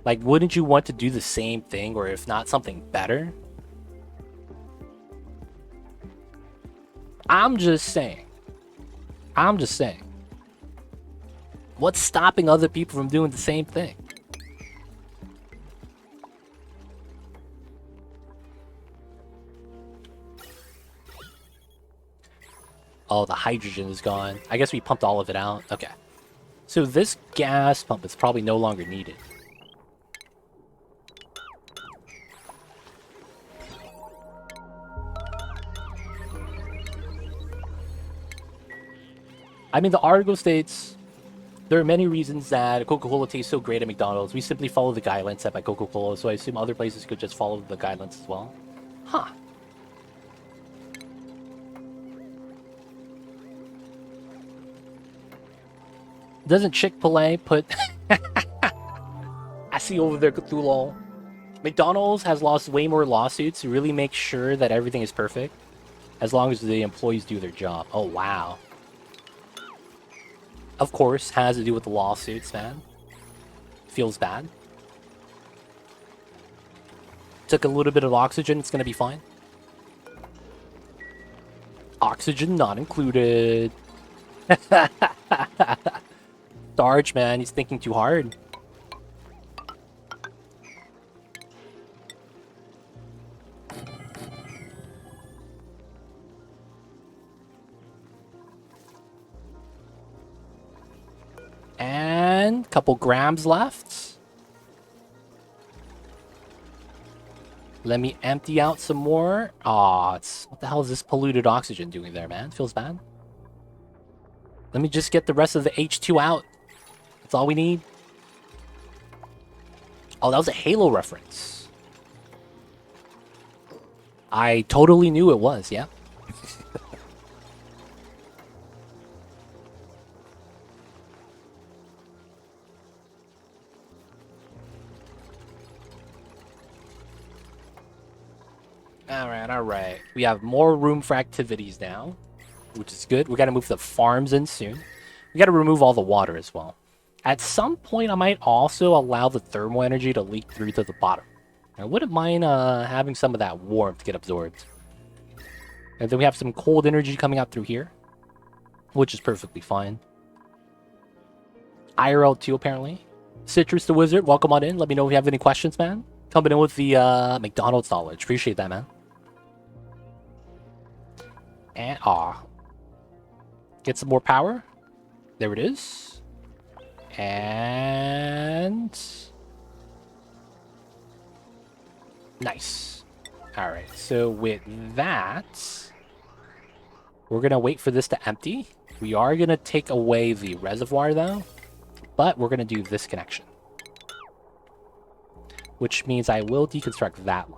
Like, wouldn't you want to do the same thing, or if not, something better? I'm just saying. What's stopping other people from doing the same thing? Oh, the hydrogen is gone. I guess we pumped all of it out. Okay. So this gas pump is probably no longer needed. I mean, the article states, there are many reasons that Coca-Cola tastes so great at McDonald's. We simply follow the guidelines set by Coca-Cola, so I assume other places could just follow the guidelines as well. Huh. Doesn't Chick-fil-A put... I see over there, Cthulhu. McDonald's has lost way more lawsuits to really make sure that everything is perfect, as long as the employees do their job. Oh, wow. Of course, has to do with the lawsuits, man. Feels bad. Took a little bit of oxygen, it's gonna be fine. Oxygen not included. Starch, man, he's thinking too hard. And a couple grams left. Let me empty out some more. Aw, what the hell is this polluted oxygen doing there, man? Feels bad. Let me just get the rest of the H2 out. That's all we need. Oh, that was a Halo reference. I totally knew it was, yeah. Alright. We have more room for activities now, which is good. We gotta move the farms in soon. We gotta remove all the water as well. At some point, I might also allow the thermal energy to leak through to the bottom. I wouldn't mind having some of that warmth get absorbed. And then we have some cold energy coming out through here, which is perfectly fine. IRL 2, apparently. Citrus the Wizard, welcome on in. Let me know if you have any questions, man. Coming in with the McDonald's knowledge. Appreciate that, man. And, get some more power. There it is. And... nice. Alright, so with that, we're going to wait for this to empty. We are going to take away the reservoir, though. But we're going to do this connection. Which means I will deconstruct that line.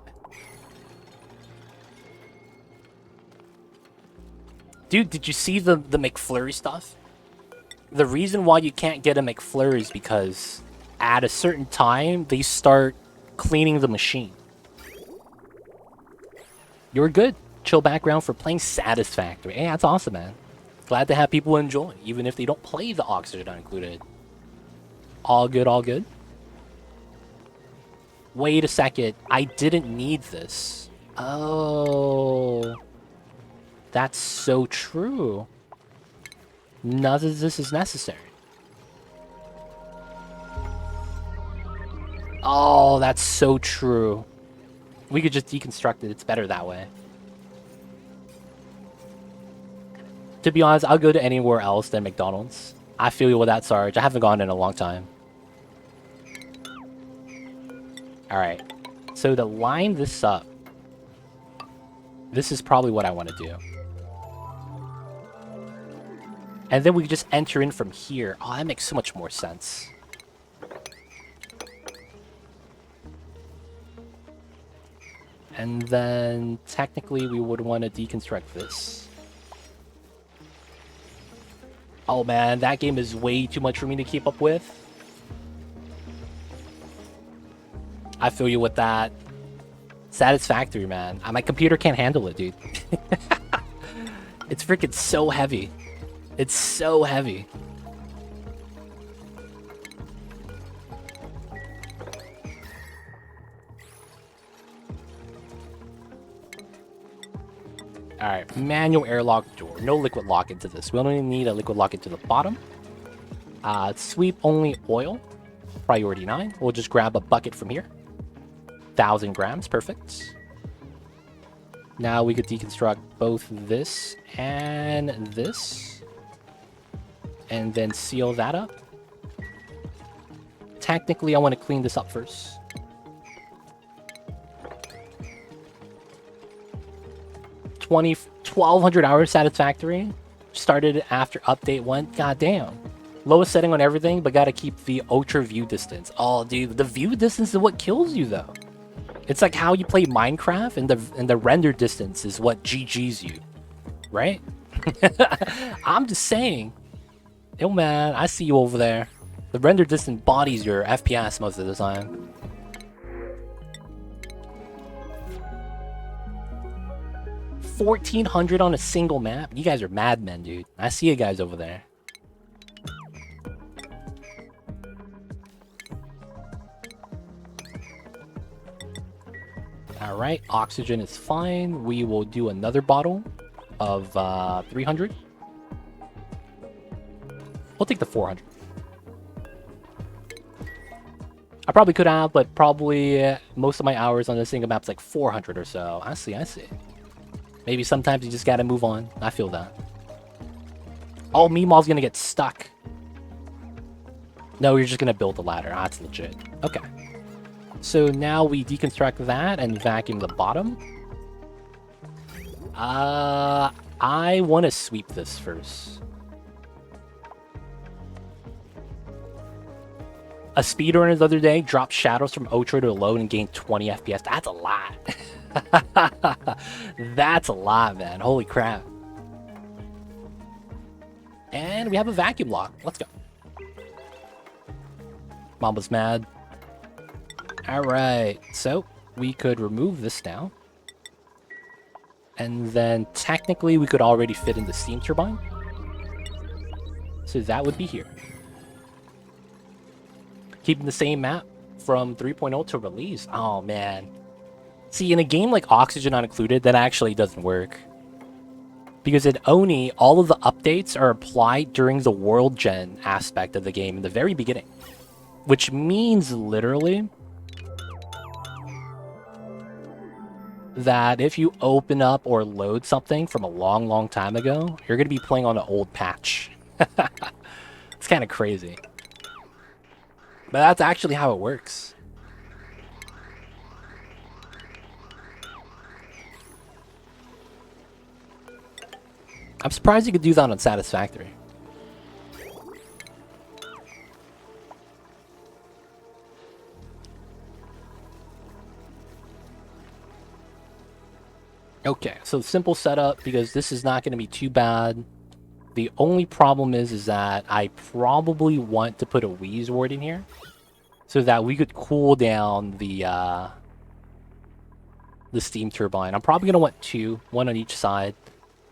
Dude, did you see the McFlurry stuff? The reason why you can't get a McFlurry is because at a certain time, they start cleaning the machine. You're good. Chill background for playing Satisfactory. Hey, that's awesome, man. Glad to have people enjoy, even if they don't play the oxygen not included. All good, all good. Wait a second. I didn't need this. Oh. That's so true. None of this is necessary. Oh, that's so true. We could just deconstruct it. It's better that way. To be honest, I'll go to anywhere else than McDonald's. I feel you with that, Sarge. I haven't gone in a long time. Alright. So to line this up, this is probably what I want to do. And then we just enter in from here. Oh, that makes so much more sense. And then technically we would want to deconstruct this. Oh man, that game is way too much for me to keep up with. I feel you with that. Satisfactory, man. My computer can't handle it, dude. It's freaking so heavy. It's so heavy. Alright, manual airlock door. No liquid lock into this. We only need a liquid lock into the bottom. Sweep only oil. Priority 9. We'll just grab a bucket from here. 1,000 grams, perfect. Now we could deconstruct both this and this. And then seal that up. Technically, I want to clean this up first. — 1,200 hours satisfactory. Started after update 1. God damn. Lowest setting on everything, but gotta keep the ultra view distance. Oh, dude, the view distance is what kills you, though. It's like how you play Minecraft, and the render distance is what GG's you, right? I'm just saying. Yo, man, I see you over there. The render distance bodies your FPS most of the time. 1,400 on a single map? You guys are madmen, dude. I see you guys over there. Alright, oxygen is fine. We will do another bottle of 300. We'll take the 400. I probably could have, but probably most of my hours on this single map's like 400 or so. I see. Maybe sometimes you just gotta move on. I feel that. Oh, Meemaw's gonna get stuck. No, you're just gonna build the ladder. That's legit. Okay. So now we deconstruct that and vacuum the bottom. I want to sweep this first. A speedrunner the other day dropped shadows from Ultra to low and gained 20 FPS. That's a lot. That's a lot, man. Holy crap. And we have a vacuum lock. Let's go. Mamba's mad. Alright, so we could remove this now. And then technically we could already fit in the steam turbine. So that would be here. Keeping the same map from 3.0 to release. Oh, man. See, in a game like Oxygen Not Included, that actually doesn't work. Because in Oni, all of the updates are applied during the world gen aspect of the game in the very beginning. Which means, literally, that if you open up or load something from a long, long time ago, you're going to be playing on an old patch. It's kind of crazy. But that's actually how it works. I'm surprised you could do that on Satisfactory. Okay, so simple setup, because this is not going to be too bad. The only problem is that I probably want to put a Wheeze Ward in here so that we could cool down the steam turbine. I'm probably going to want two, one on each side,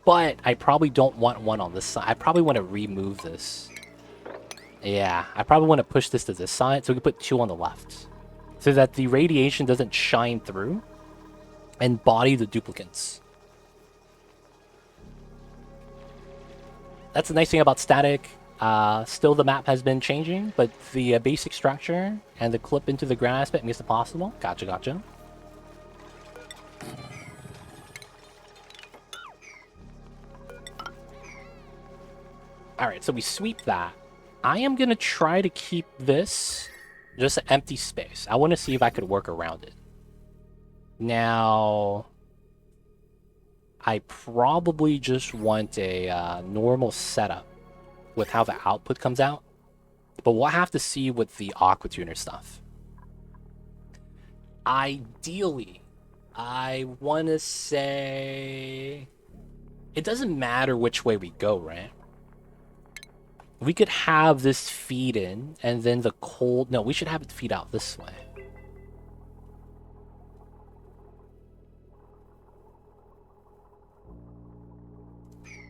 but I probably don't want one on this side. I probably want to remove this. Yeah, I probably want to push this to this side so we can put two on the left so that the radiation doesn't shine through and body the duplicates. That's the nice thing about static. Still, the map has been changing, but the basic structure and the clip into the ground aspect makes it possible. Gotcha. Alright, so we sweep that. I am going to try to keep this just an empty space. I want to see if I could work around it. Now, I probably just want a normal setup with how the output comes out. But we'll have to see with the Aqua Tuner stuff. Ideally, I want to say... It doesn't matter which way we go, right? We could have this feed in, and then the cold... No, we should have it feed out this way.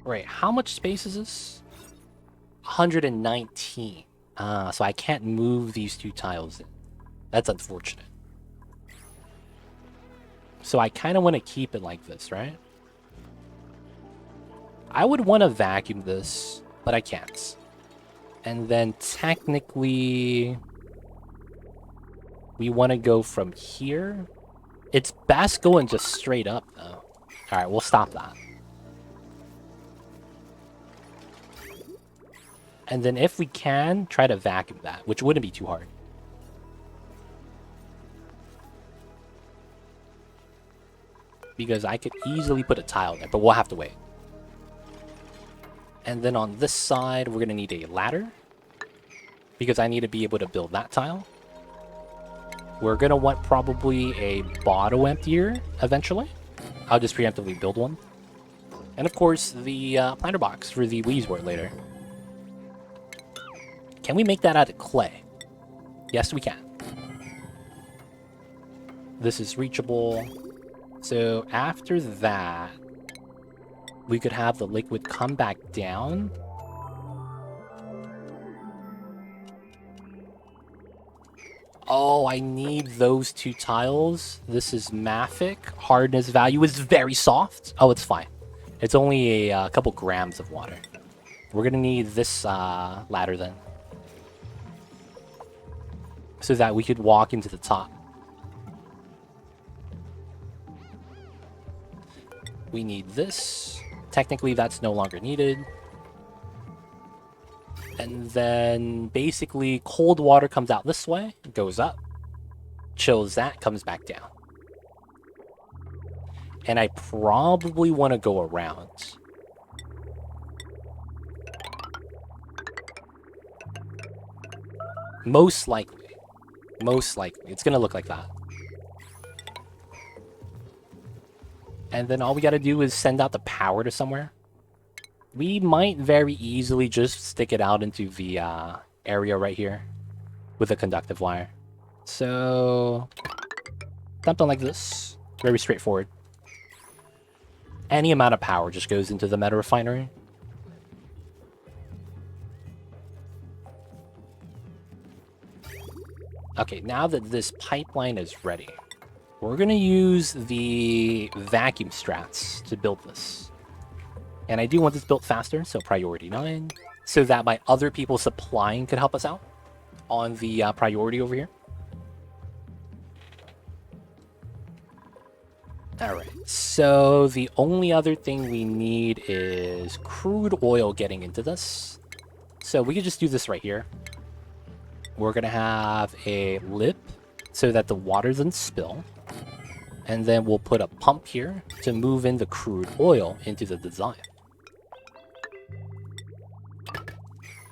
Right, how much space is this? 119. So I can't move these two tiles in. That's unfortunate. So I kind of want to keep it like this, right? I would want to vacuum this, but I can't. And then technically, we want to go from here. It's best going just straight up, though. Alright, we'll stop that. And then if we can, try to vacuum that, which wouldn't be too hard. Because I could easily put a tile there, but we'll have to wait. And then on this side, we're going to need a ladder. Because I need to be able to build that tile. We're going to want probably a bottle emptier eventually. I'll just preemptively build one. And of course, the planter box for the Wheeze Ward later. Can we make that out of clay? Yes, we can. This is reachable. So after that, We could have the liquid come back down. Oh, I need those 2 tiles. This is Mafic. Hardness value is very soft. Oh, it's fine. It's only a couple grams of water. We're gonna need this ladder then, so that we could walk into the top. We need this. Technically, that's no longer needed. And then basically cold water comes out this way, goes up, chills that, comes back down. And I probably want to go around. Most likely. Most likely. It's going to look like that. And then all we got to do is send out the power to somewhere. We might very easily just stick it out into the area right here with a conductive wire. So, something like this. Very straightforward. Any amount of power just goes into the meta refinery. Okay, now that this pipeline is ready, we're going to use the vacuum strats to build this. And I do want this built faster, so priority 9, so that my other people supplying could help us out on the priority over here. Alright, so the only other thing we need is crude oil getting into this. So we could just do this right here. We're going to have a lip so that the water doesn't spill. And then we'll put a pump here to move in the crude oil into the design.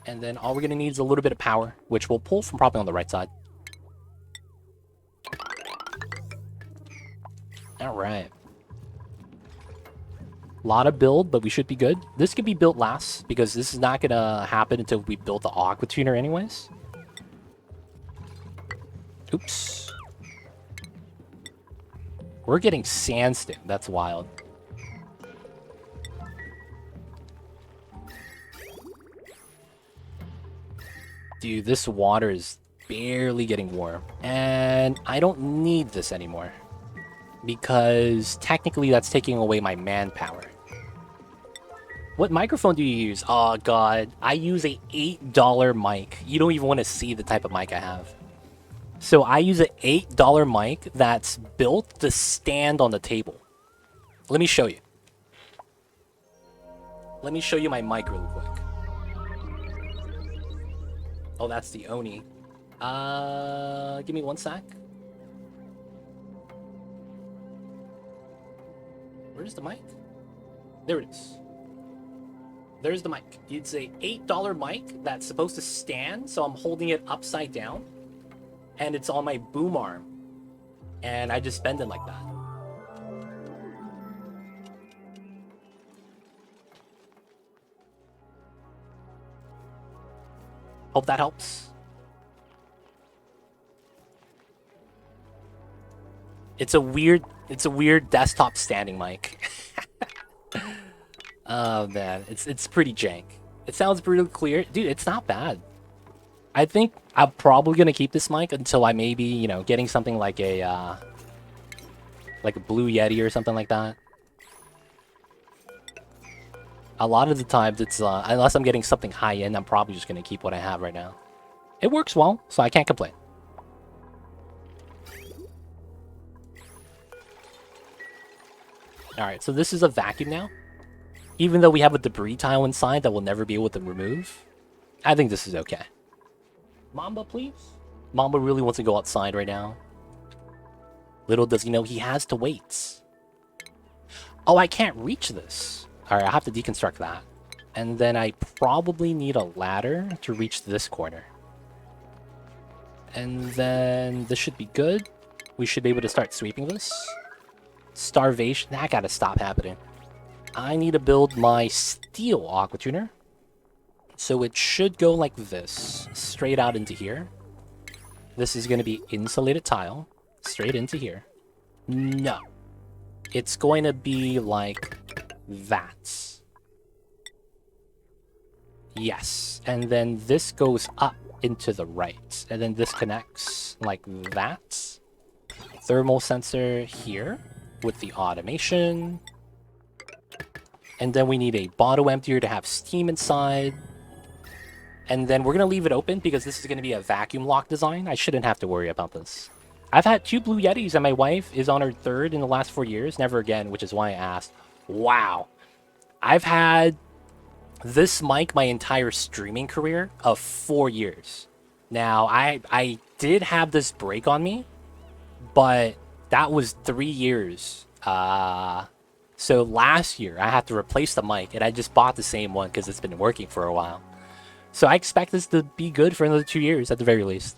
And then all we're going to need is a little bit of power, which we'll pull from probably on the right side. Alright. A lot of build, but we should be good. This could be built last, because this is not going to happen until we build the aqua tuner anyways. Oops. We're getting sandstone. That's wild. Dude, this water is barely getting warm. And I don't need this anymore, because technically that's taking away my manpower. What microphone do you use? Oh god, I use a $8 mic. You don't even want to see the type of mic I have. So I use an $8 mic that's built to stand on the table. Let me show you. Let me show you my mic really quick. Oh, that's the Oni. Give me 1 sec. Where's the mic? There it is. There's the mic. It's a $8 mic that's supposed to stand, so I'm holding it upside down. And it's on my boom arm. And I just bend it like that. Hope that helps. It's a weird desktop standing mic. Oh man, it's pretty jank. It sounds pretty clear. Dude, it's not bad. I think I'm probably gonna keep this mic until I maybe, you know, getting something like a Blue Yeti or something like that. A lot of the times it's unless I'm getting something high end, I'm probably just gonna keep what I have right now. It works well, so I can't complain. Alright, so this is a vacuum now. Even though we have a debris tile inside that we'll never be able to remove, I think this is okay. Mamba, please? Mamba really wants to go outside right now. Little does he know he has to wait. Oh, I can't reach this. Alright, I have to deconstruct that. And then I probably need a ladder to reach this corner. And then this should be good. We should be able to start sweeping this. Starvation, that gotta stop happening. I need to build my steel aqua tuner. So it should go like this, straight out into here. This is going to be insulated tile, straight into here. No. It's going to be like that. Yes, and then this goes up into the right, and then this connects like that. Thermal sensor here with the automation. And then we need a bottle emptier to have steam inside. And then we're going to leave it open because this is going to be a vacuum lock design. I shouldn't have to worry about this. I've had 2 Blue Yetis and my wife is on her 3rd in the last 4 years. Never again, which is why I asked. Wow. I've had this mic my entire streaming career of 4 years. Now, I did have this break on me, but that was 3 years. So last year, I had to replace the mic, and I just bought the same one because it's been working for a while. So I expect this to be good for another 2 years at the very least.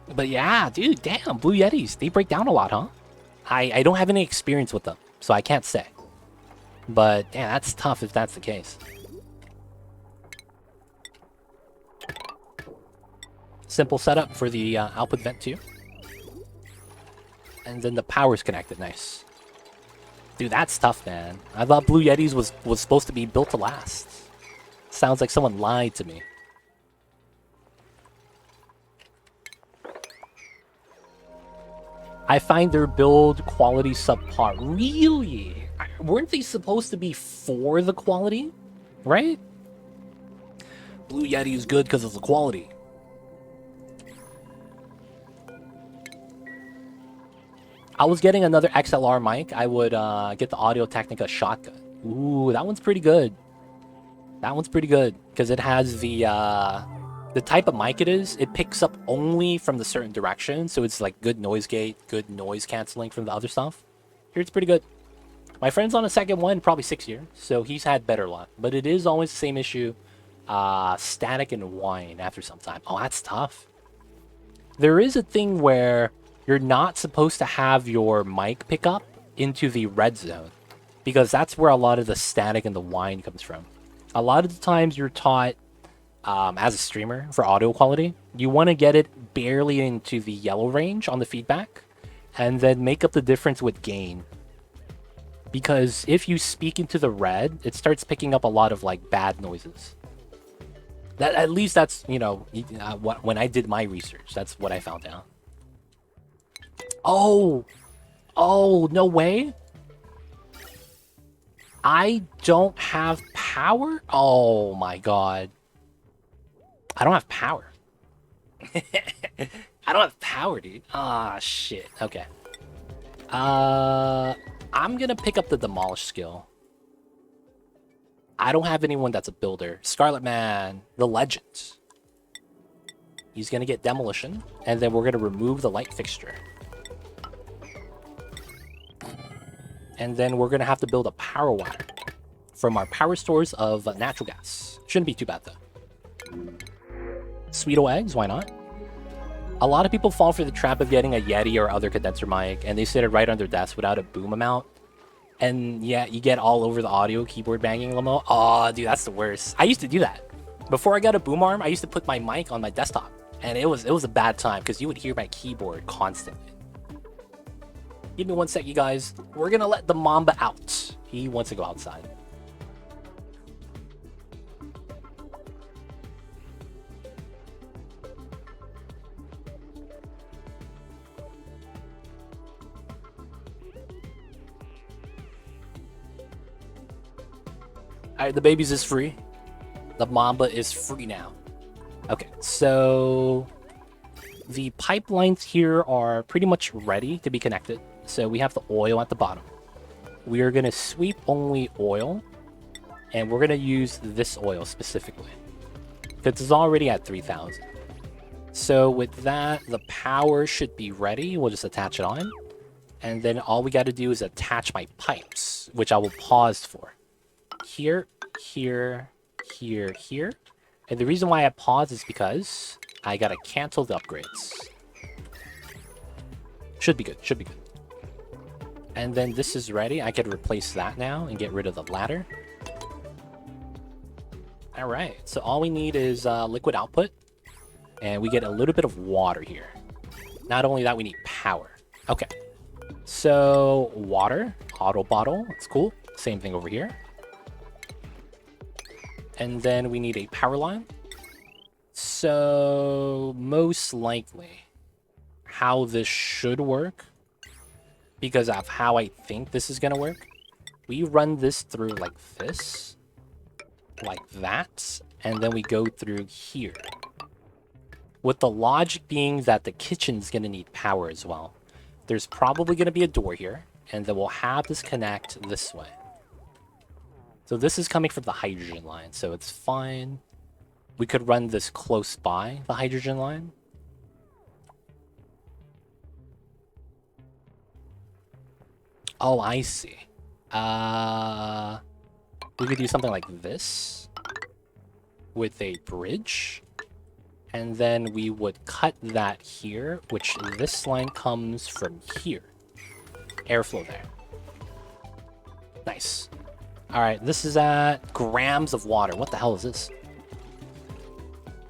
But yeah, dude, damn, Blue Yetis, they break down a lot, huh? I don't have any experience with them, so I can't say. But damn, that's tough if that's the case. Simple setup for the output vent too. And then the power's connected, nice. Dude, that's tough, man. I thought Blue Yetis was supposed to be built to last. Sounds like someone lied to me. I find their build quality subpar. Really? Weren't they supposed to be for the quality? Right? Blue Yeti is good because of the quality. I was getting another XLR mic. I would get the Audio Technica shotgun. Ooh, that one's pretty good. That one's pretty good because it has the type of mic it is. It picks up only from the certain direction, so it's like good noise gate, good noise canceling from the other stuff. Here it's pretty good. My friend's on a second one, probably 6 years, so he's had better luck. But it is always the same issue, static and whine after some time. Oh, that's tough. There is a thing where you're not supposed to have your mic pick up into the red zone because that's where a lot of the static and the whine comes from. A lot of the times you're taught as a streamer for audio quality, you want to get it barely into the yellow range on the feedback and then make up the difference with gain. Because if you speak into the red, it starts picking up a lot of like bad noises. That at least that's, you know, when I did my research, that's what I found out. Oh, no way. I don't have power? Oh my god. I don't have power. I don't have power, dude. Ah, shit. Okay. I'm gonna pick up the demolish skill. I don't have anyone that's a builder. Scarlet Man, the legend. He's gonna get demolition, and then we're gonna remove the light fixture. And then we're gonna have to build a power wire from our power stores of natural gas. Shouldn't be too bad though. Sweeto eggs, why not? A lot of people fall for the trap of getting a Yeti or other condenser mic, and they sit it right on their desk without a boom amount. And yeah, you get all over the audio, keyboard banging limo. Oh, dude, that's the worst. I used to do that. Before I got a boom arm, I used to put my mic on my desktop, and it was a bad time because you would hear my keyboard constantly. Give me 1 sec, you guys. We're gonna let the Mamba out. He wants to go outside. Alright, the babies is free. The Mamba is free now. Okay, so the pipelines here are pretty much ready to be connected. So we have the oil at the bottom. We are going to sweep only oil, and we're going to use this oil specifically because it's already at 3,000. So with that, the power should be ready. We'll just attach it on. And then all we got to do is attach my pipes, which I will pause for. Here, here, here, here. And the reason why I pause is because I got to cancel the upgrades. Should be good, should be good. And then this is ready. I could replace that now and get rid of the ladder. All right, so all we need is liquid output. And we get a little bit of water here. Not only that, we need power. Okay, so water, auto bottle, that's cool. Same thing over here. And then we need a power line. So most likely how this should work, because of how I think this is gonna work, we run this through like this, like that, and then we go through here. With the logic being that the kitchen's gonna need power as well. There's probably gonna be a door here, and then we'll have this connect this way. So this is coming from the hydrogen line, so it's fine. We could run this close by the hydrogen line. Oh, I see. We could do something like this with a bridge. And then we would cut that here, which this line comes from here. Airflow there. Nice. All right, this is at grams of water. What the hell is this?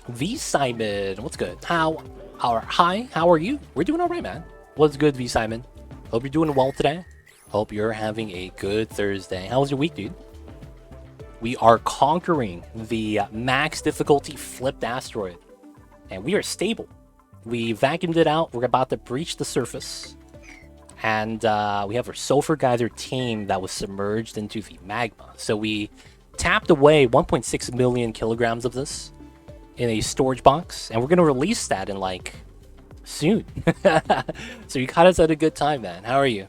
V Simon, what's good? Hi, how are you? We're doing all right, man. What's good, V Simon? Hope you're doing well today. Hope you're having a good Thursday. How was your week, dude? We are conquering the max difficulty flipped asteroid, and we are stable. We vacuumed it out. We're about to breach the surface, and we have our sulfur geyser team that was submerged into the magma. So we tapped away 1.6 million kilograms of this in a storage box, and we're gonna release that in like soon. So you caught us at a good time, man. How are you?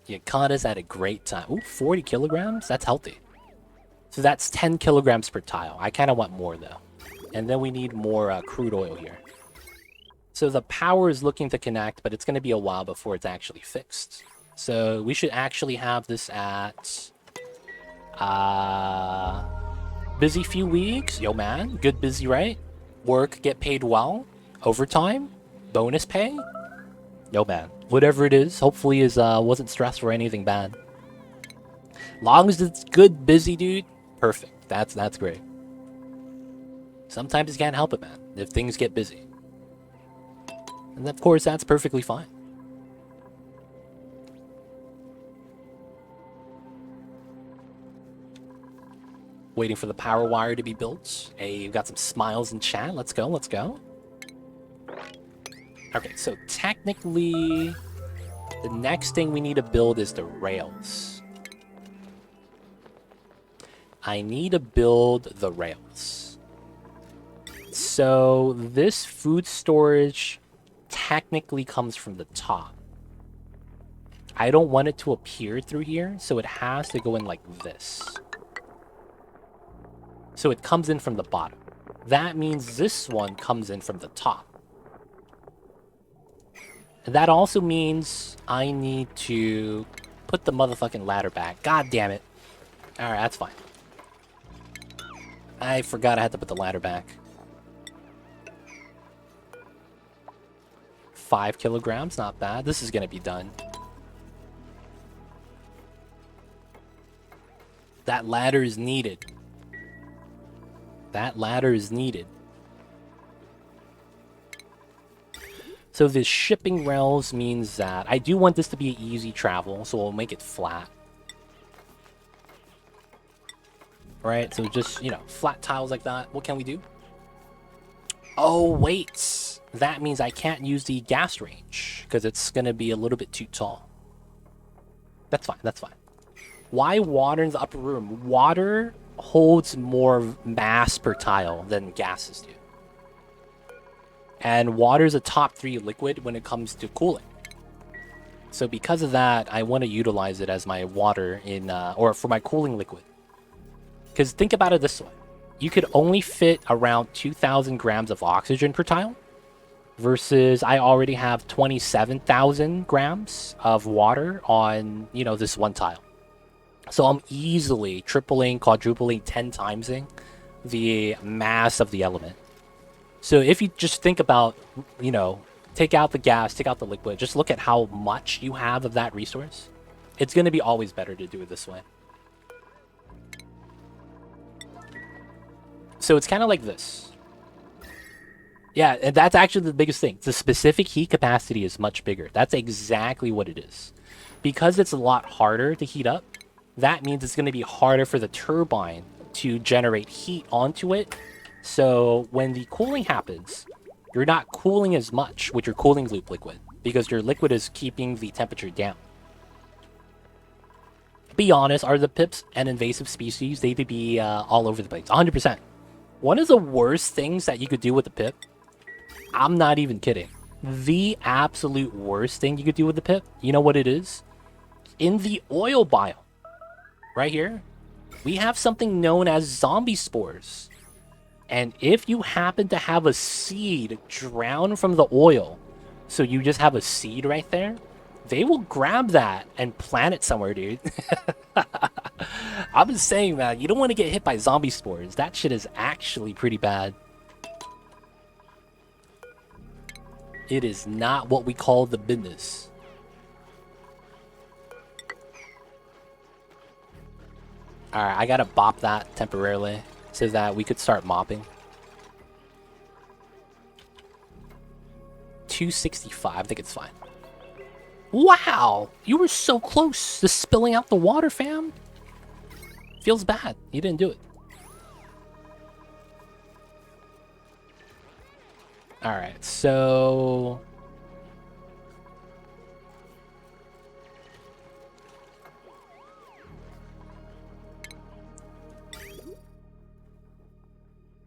You caught us at a great time. Ooh, 40 kilograms? That's healthy. So that's 10 kilograms per tile. I kind of want more though. And then we need more crude oil here. So the power is looking to connect, but it's going to be a while before it's actually fixed. So we should actually have this at busy few weeks. Yo, man. Good busy, right? Work, get paid well. Overtime. Bonus pay. Yo, man. Whatever it is, hopefully is wasn't stressed or anything bad. Long as it's good, busy, dude. Perfect. That's great. Sometimes you can't help it, man. If things get busy. And of course, that's perfectly fine. Waiting for the power wire to be built. Hey, you've got some smiles in chat. Let's go, let's go. Okay, so technically, the next thing we need to build is the rails. I need to build the rails. So this food storage technically comes from the top. I don't want it to appear through here, so it has to go in like this. So it comes in from the bottom. That means this one comes in from the top. And that also means I need to put the motherfucking ladder back. God damn it. Alright, that's fine. I forgot I had to put the ladder back. 5 kilograms, not bad. This is gonna be done. That ladder is needed. That ladder is needed. So the shipping rails means that I do want this to be easy travel, so we'll make it flat. Right, so just, you know, flat tiles like that. What can we do? Oh, wait. That means I can't use the gas range, because it's going to be a little bit too tall. That's fine, that's fine. Why water in the upper room? Water holds more mass per tile than gases do. And water is a top 3 liquid when it comes to cooling. So because of that, I want to utilize it as my water in, or for my cooling liquid. Because think about it this way. You could only fit around 2,000 grams of oxygen per tile. Versus I already have 27,000 grams of water on, you know, this one tile. So I'm easily tripling, quadrupling, 10 timesing the mass of the element. So if you just think about, you know, take out the gas, take out the liquid, just look at how much you have of that resource. It's going to be always better to do it this way. So it's kind of like this. Yeah, and that's actually the biggest thing. The specific heat capacity is much bigger. That's exactly what it is. Because it's a lot harder to heat up, that means it's going to be harder for the turbine to generate heat onto it. So when the cooling happens, you're not cooling as much with your cooling loop liquid because your liquid is keeping the temperature down. Be honest, are the pips an invasive species? They could be all over the place, 100%. One of the worst things that you could do with the pip, I'm not even kidding. The absolute worst thing you could do with the pip, you know what it is? In the oil biome, right here, we have something known as zombie spores. And if you happen to have a seed drown from the oil, so you just have a seed right there, they will grab that and plant it somewhere, dude. I've been saying, man, you don't want to get hit by zombie spores. That shit is actually pretty bad. It is not what we call the business. Alright, I gotta bop that temporarily so that we could start mopping. 265, I think it's fine. Wow! You were so close to spilling out the water, fam. Feels bad. You didn't do it. Alright, so...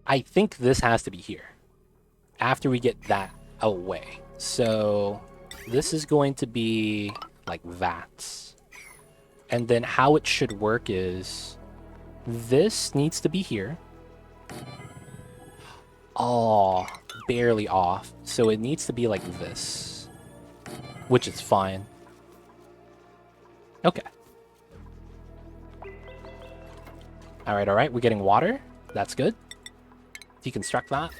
I think this has to be here. After we get that away. So... this is going to be like that. And then how it should work is... this needs to be here. Oh, barely off. So it needs to be like this. Which is fine. Okay. Alright, alright. We're getting water. That's good. Deconstruct that.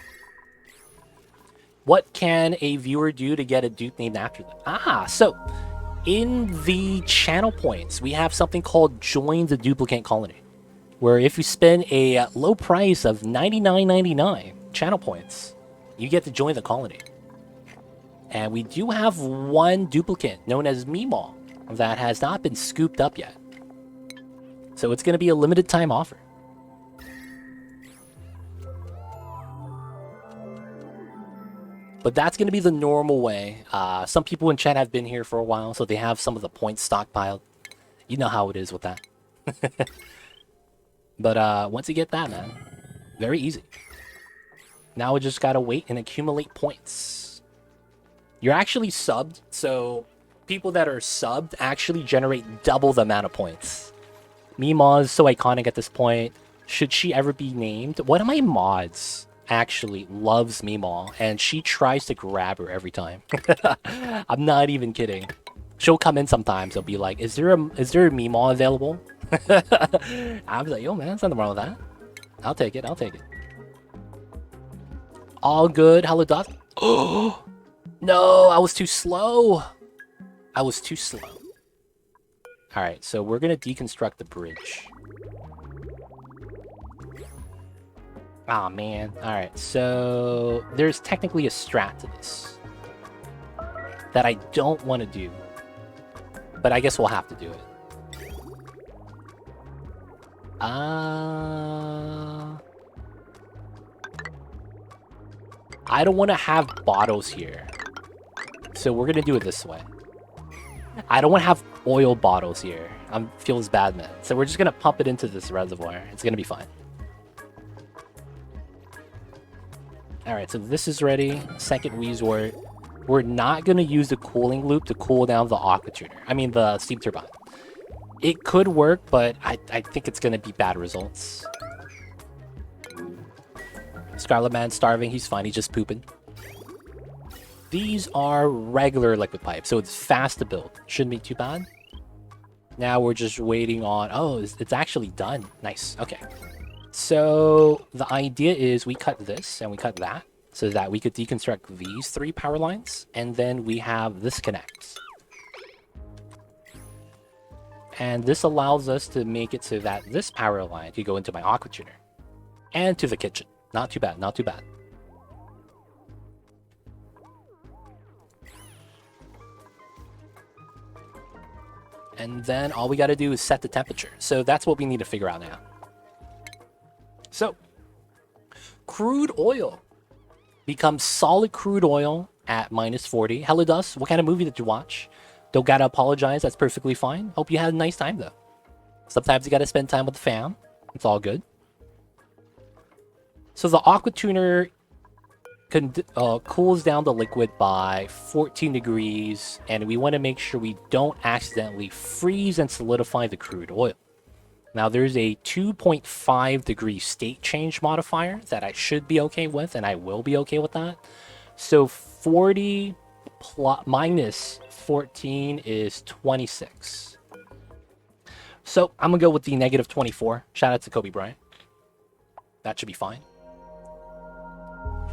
What can a viewer do to get a dupe named after them? Ah, so in the channel points, we have something called Join the Duplicate Colony, where if you spend a low price of $99.99 channel points, you get to join the colony. And we do have one duplicate known as Meemaw that has not been scooped up yet. So it's going to be a limited time offer. But that's going to be the normal way. Some people in chat have been here for a while, so they have some of the points stockpiled. You know how it is with that. But once you get that, man, very easy. Now we just got to wait and accumulate points. You're actually subbed, so people that are subbed actually generate double the amount of points. Meemaw is so iconic at this point. Should she ever be named? One of my mods actually loves Meemaw, and she tries to grab her every time. I'm not even kidding. She'll come in sometimes. She'll be like, "Is there a Meemaw available?" I'm like, "Yo, man, there's nothing wrong with that. I'll take it. I'll take it." All good. Hello, Dot. Oh no, I was too slow. I was too slow. All right, so we're gonna deconstruct the bridge. Aw, man. Alright, so there's technically a strat to this that I don't want to do, but I guess we'll have to do it. I don't want to have bottles here, so we're gonna do it this way. I don't want to have oil bottles here. Feels bad, man. So we're just gonna pump it into this reservoir. It's gonna be fine. Alright, so this is ready. Second Wheezewort. We're not going to use the cooling loop to cool down the aqua tuner. I mean, the steam turbine. It could work, but I think it's going to be bad results. Scarlet Man starving. He's fine. He's just pooping. These are regular liquid pipes, so it's fast to build. Shouldn't be too bad. Now we're just waiting on... oh, it's actually done. Nice. Okay. So the idea is we cut this and we cut that so that we could deconstruct these three power lines, and then we have this connect. And this allows us to make it so that this power line can go into my aqua tuner and to the kitchen. Not too bad, not too bad. And then all we got to do is set the temperature. So that's what we need to figure out now. So, crude oil becomes solid crude oil at -40. Helidus, what kind of movie did you watch? Don't gotta apologize, that's perfectly fine. Hope you had a nice time though. Sometimes you gotta spend time with the fam. It's all good. So the aqua tuner cools down the liquid by 14 degrees, and we want to make sure we don't accidentally freeze and solidify the crude oil. Now there's a 2.5 degree state change modifier that I should be okay with, and I will be okay with that. So 40 minus 14 is 26. So I'm gonna go with the -24. Shout out to Kobe Bryant. That should be fine.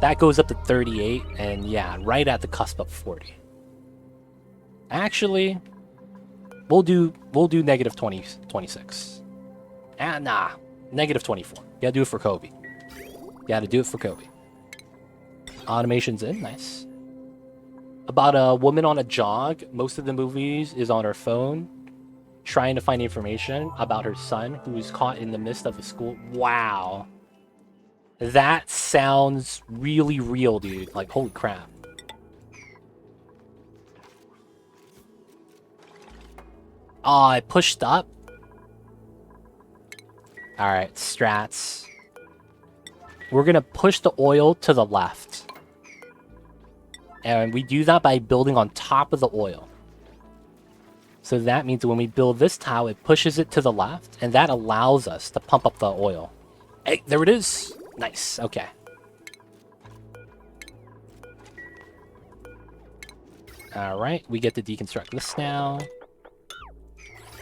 That goes up to 38, and yeah, right at the cusp of 40. Actually, we'll do -26. Ah, nah, -24. Gotta do it for Kobe. Gotta do it for Kobe. Automation's in, nice. About a woman on a jog. Most of the movies is on her phone, trying to find information about her son who is caught in the midst of a school. Wow. That sounds really real, dude. Like, holy crap. Oh, I pushed up. Alright, strats. We're gonna push the oil to the left. And we do that by building on top of the oil. So that means when we build this tile, it pushes it to the left, and that allows us to pump up the oil. Hey, there it is. Nice, okay. Alright, we get to deconstruct this now.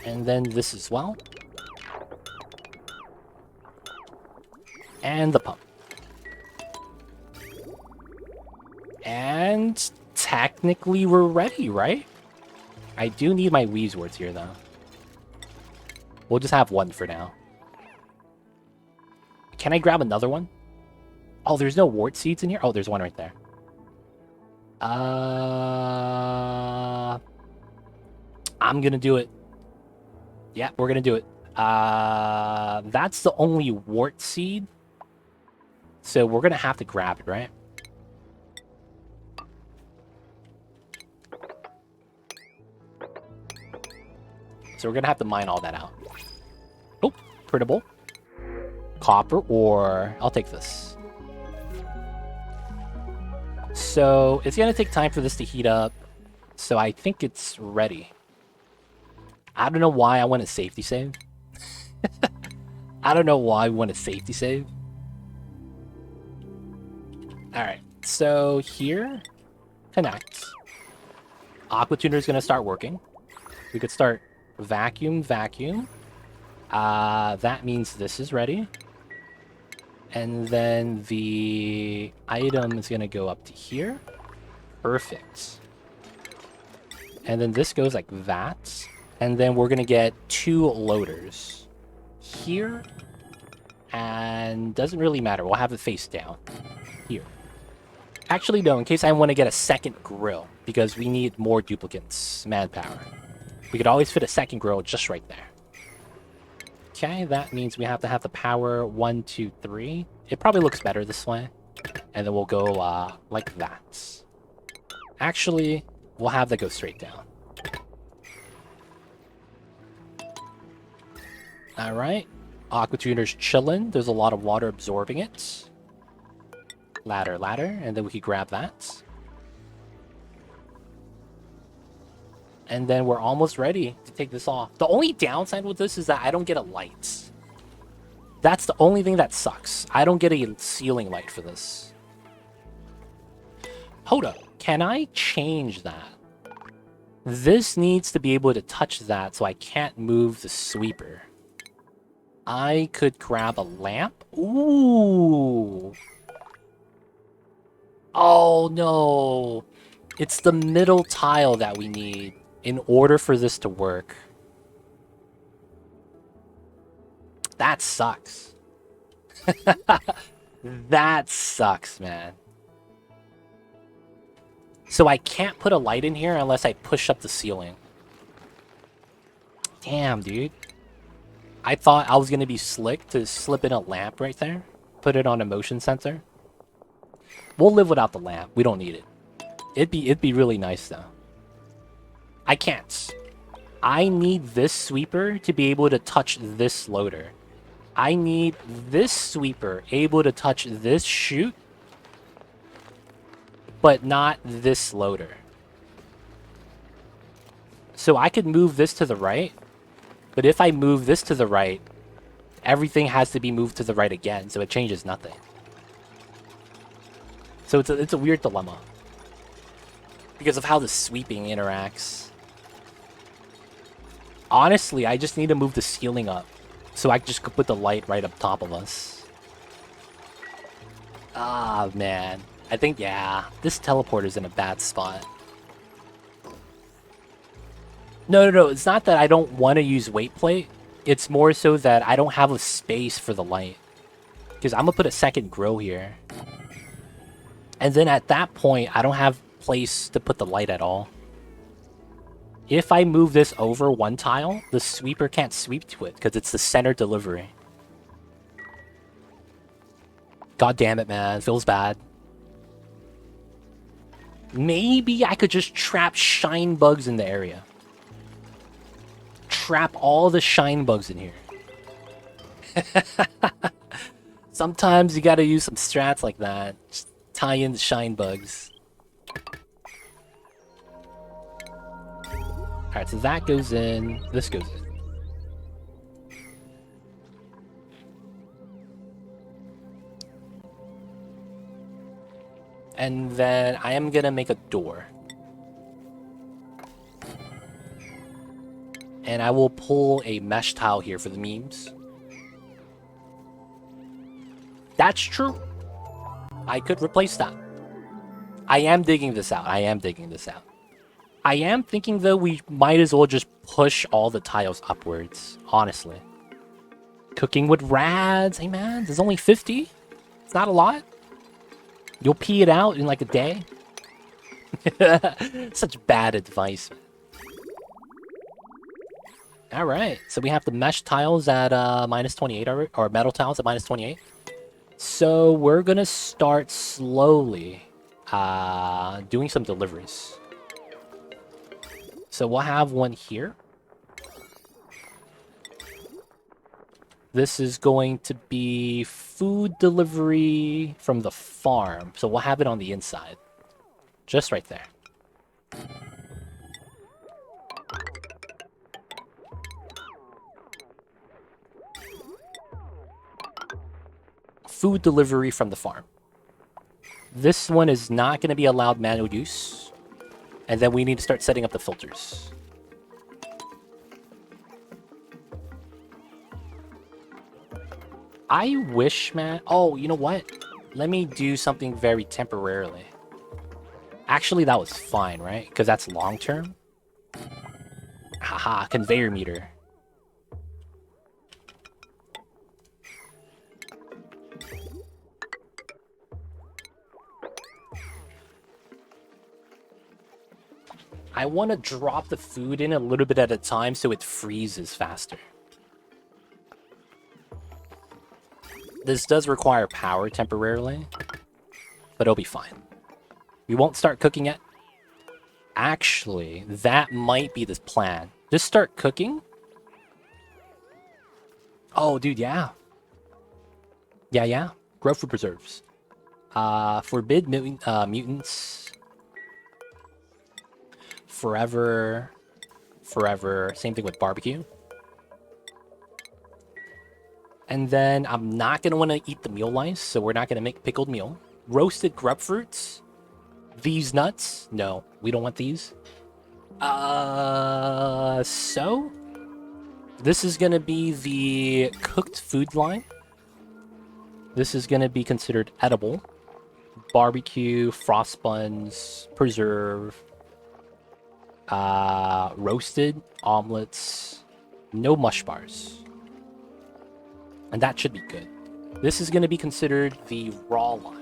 And then this as well. And the pump. And technically we're ready, right? I do need my Weaves words here, though. We'll just have one for now. Can I grab another one? Oh, there's no wart seeds in here? Oh, there's one right there. I'm gonna do it. Yeah, we're gonna do it. That's the only wart seed. So we're gonna have to grab it, right? So we're gonna have to mine all that out. Oh, printable. Copper ore. I'll take this. So it's gonna take time for this to heat up. So I think it's ready. I don't know why I want a safety save. I don't know why I want a safety save. Alright, so here, connect. Aqua Tuner is gonna start working. We could start vacuum. That means this is ready. And then the item is going to go up to here. Perfect. And then this goes like that. And then we're going to get 2 loaders. Here. And doesn't really matter. We'll have it face down. Here. Actually, no. In case I want to get a second grill. Because we need more duplicates. Manpower. We could always fit a second grill just right there. Okay, that means we have to have the power 1, 2, 3. It probably looks better this way. And then we'll go like that. Actually, we'll have that go straight down. Alright. Aqua Tuner's chilling. There's a lot of water absorbing it. Ladder. And then we can grab that. And then we're almost ready to take this off. The only downside with this is that I don't get a light. That's the only thing that sucks. I don't get a ceiling light for this. Hold up. Can I change that? This needs to be able to touch that, so I can't move the sweeper. I could grab a lamp. Ooh. Oh, no. It's the middle tile that we need in order for this to work. That sucks. That sucks, man. So I can't put a light in here unless I push up the ceiling. Damn, dude. I thought I was gonna be slick to slip in a lamp right there. Put it on a motion sensor. We'll live without the lamp. We don't need it. It'd be really nice though. I can't. I need this sweeper to be able to touch this loader. I need this sweeper able to touch this chute, but not this loader. So I could move this to the right, but if I move this to the right, everything has to be moved to the right again, so it changes nothing. So it's a weird dilemma because of how the sweeping interacts. Honestly, I just need to move the ceiling up so I just could put the light right up top of us. Ah, man. I think, yeah, this teleporter's in a bad spot. No, it's not that I don't want to use weight plate. It's more so that I don't have a space for the light. Because I'm going to put a second grill here. And then at that point, I don't have place to put the light at all. If I move this over one tile, the sweeper can't sweep to it because it's the center delivery. God damn it, man. Feels bad. Maybe I could just trap shine bugs in the area. Trap all the shine bugs in here. Sometimes you gotta use some strats like that. Just tie in the shine bugs. Alright, so that goes in. This goes in. And then I am gonna make a door. And I will pull a mesh tile here for the memes. That's true. I could replace that. I am digging this out. I am thinking, though, we might as well just push all the tiles upwards, honestly. Cooking with rads. Hey, man, there's only 50. It's not a lot. You'll pee it out in like a day. Such bad advice. Alright, so we have the mesh tiles at minus 28, or metal tiles at minus 28. So we're gonna start slowly doing some deliveries. So we'll have one here. This is going to be food delivery from the farm. So we'll have it on the inside. Just right there. Food delivery from the farm. This one is not going to be allowed manual use. And then we need to start setting up the filters. I wish, man... Oh, you know what? Let me do something very temporarily. Actually, that was fine, right? Because that's long-term. Haha, conveyor meter. I want to drop the food in a little bit at a time so it freezes faster. This does require power temporarily, but it'll be fine. We won't start cooking yet. Actually, that might be the plan. Just start cooking. Oh, dude, yeah. Yeah. Grow food preserves. Forbid mutants. Forever. Same thing with barbecue. And then I'm not going to want to eat the meal lice, so we're not going to make pickled meal. Roasted grub fruits. These nuts. No, we don't want these. So this is going to be the cooked food line. This is going to be considered edible. Barbecue, frost buns, preserve, roasted omelets, no mush bars. And that should be good. This is going to be considered the raw line.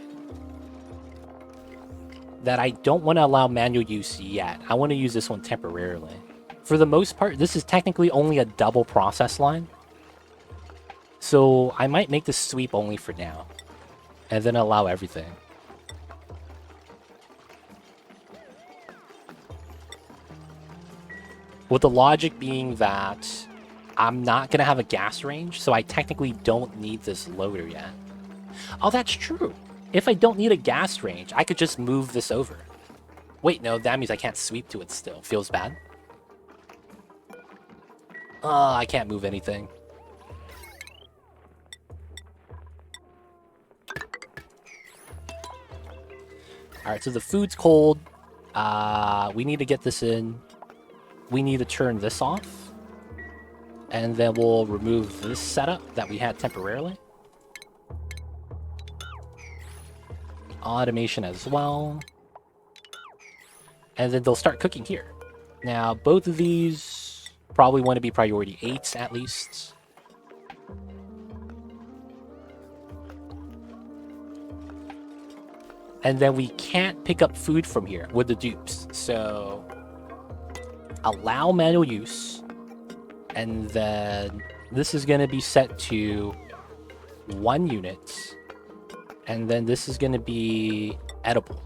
That I don't want to allow manual use yet. I want to use this one temporarily. For the most part, this is technically only a double process line. So I might make this sweep only for now. And then allow everything. With the logic being that I'm not going to have a gas range, so I technically don't need this loader yet. Oh, that's true. If I don't need a gas range, I could just move this over. Wait, no, that means I can't sweep to it still. Feels bad. I can't move anything. Alright, so the food's cold. We need to get this in. We need to turn this off. And then we'll remove this setup that we had temporarily. Automation as well. And then they'll start cooking here. Now, both of these probably want to be priority 8s at least. And then we can't pick up food from here with the dupes. So, allow manual use. And then this is going to be set to 1 unit. And then this is going to be edible.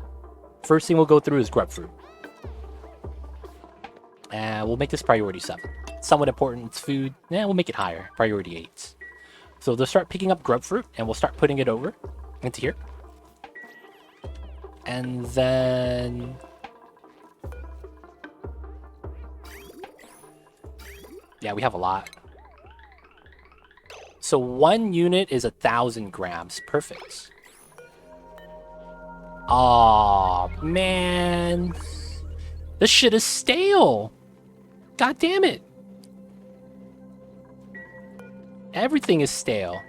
First thing we'll go through is grub fruit. And we'll make this priority 7. Somewhat important, it's food. Yeah, we'll make it higher, priority 8. So they'll start picking up grub fruit, and we'll start putting it over into here. And then... yeah, we have a lot. So 1 unit is 1,000 grams. Perfect. Aw, man. This shit is stale. God damn it. Everything is stale.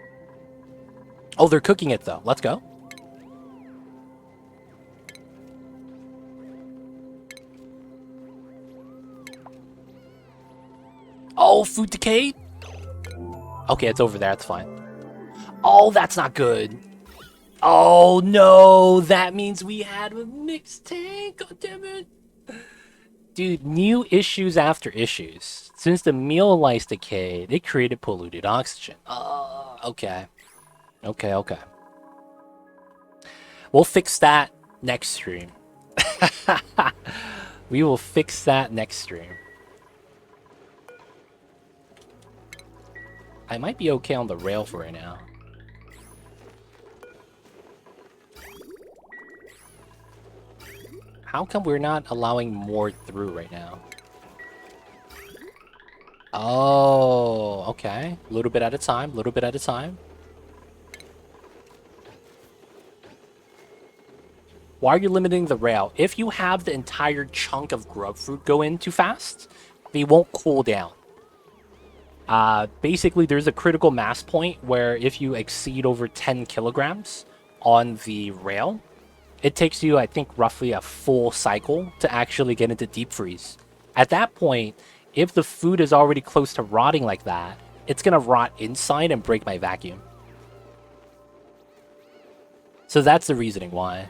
Oh, they're cooking it, though. Let's go. Oh, food decayed? Okay, it's over there. It's fine. Oh, that's not good. Oh, no. That means we had a mixed tank. God damn it. Dude, new issues after issues. Since the meal lice decayed, it created polluted oxygen. Okay. Okay. We'll fix that next stream. We will fix that next stream. I might be okay on the rail for right now. How come we're not allowing more through right now? Oh, okay. A little bit at a time, little bit at a time. Why are you limiting the rail? If you have the entire chunk of grub fruit go in too fast, they won't cool down. Basically, there's a critical mass point where if you exceed over 10 kilograms on the rail, it takes you, I think, roughly a full cycle to actually get into deep freeze. At that point, if the food is already close to rotting like that, it's going to rot inside and break my vacuum. So that's the reasoning why.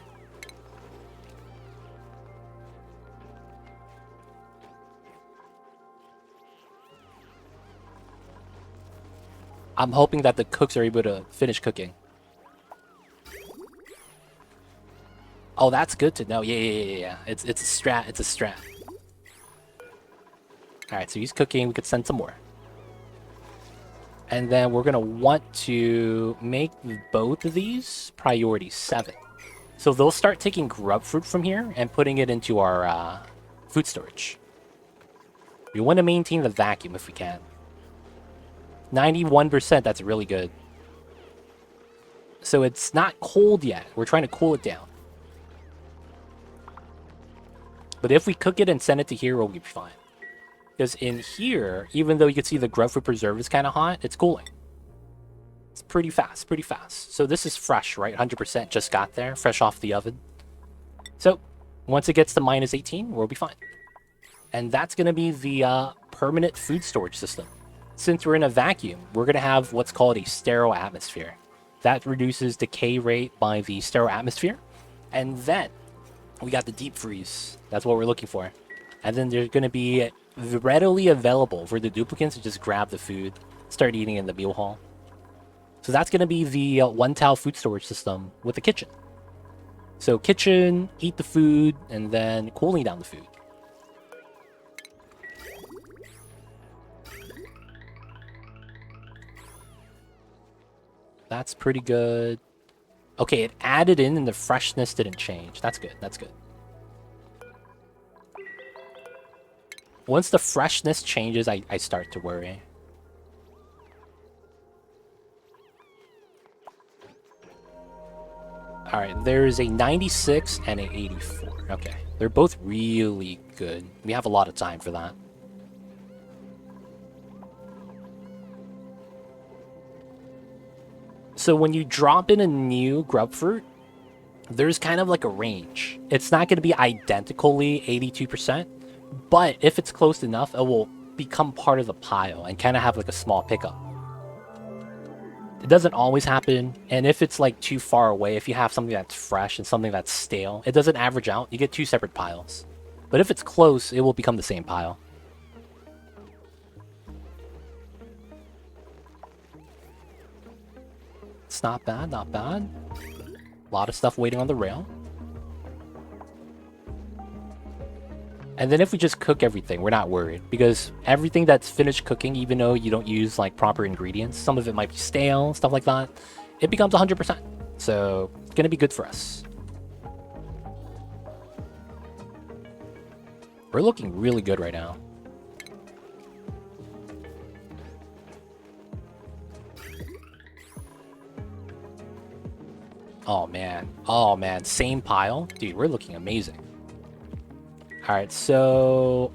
I'm hoping that the cooks are able to finish cooking. Oh, that's good to know. Yeah. It's a strat. It's a strat. Alright, so he's cooking. We could send some more. And then we're going to want to make both of these priority 7. So they'll start taking grub fruit from here and putting it into our food storage. We want to maintain the vacuum if we can. 91%, that's really good. So it's not cold yet. We're trying to cool it down. But if we cook it and send it to here, we'll be fine. Because in here, even though you can see the grub fruit preserve is kind of hot, it's cooling. It's pretty fast, pretty fast. So this is fresh, right? 100% just got there, fresh off the oven. So once it gets to minus 18, we'll be fine. And that's going to be the permanent food storage system. Since we're in a vacuum, we're going to have what's called a sterile atmosphere. That reduces decay rate by the sterile atmosphere. And then we got the deep freeze. That's what we're looking for. And then there's going to be readily available for the duplicants to just grab the food, start eating in the meal hall. So that's going to be the one tile food storage system with the kitchen. So kitchen, eat the food, and then cooling down the food. That's pretty good. Okay, it added in and the freshness didn't change. That's good. That's good. Once the freshness changes, I start to worry. Alright, there's a 96 and an 84. Okay, they're both really good. We have a lot of time for that. So when you drop in a new grub fruit, there's kind of like a range. It's not going to be identically 82%, but if it's close enough, it will become part of the pile and kind of have like a small pickup. It doesn't always happen, and if it's like too far away, if you have something that's fresh and something that's stale, it doesn't average out. You get two separate piles. But if it's close, it will become the same pile. It's not bad, not bad. A lot of stuff waiting on the rail. And then if we just cook everything, we're not worried. Because everything that's finished cooking, even though you don't use like proper ingredients, some of it might be stale, stuff like that, it becomes 100%. So it's going to be good for us. We're looking really good right now. Oh man. Oh man. Same pile? Dude, we're looking amazing. Alright, so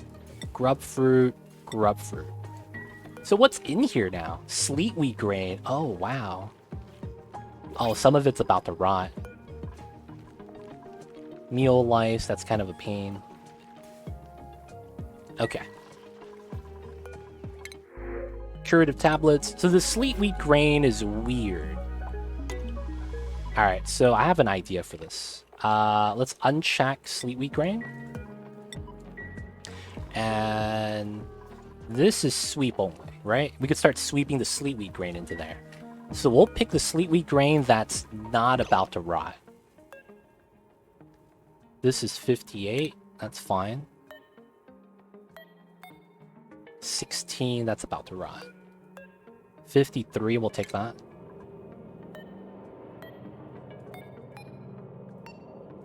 grub fruit, grub fruit. So what's in here now? Sleet wheat grain. Oh, wow. Oh, some of it's about to rot. Meal lice, that's kind of a pain. Okay. Curative tablets. So the sleet wheat grain is weird. Alright, so I have an idea for this. Let's uncheck sleet wheat grain. And this is sweep only, right? We could start sweeping the sleet wheat grain into there. So we'll pick the sleet wheat grain that's not about to rot. This is 58. That's fine. 16. That's about to rot. 53. We'll take that.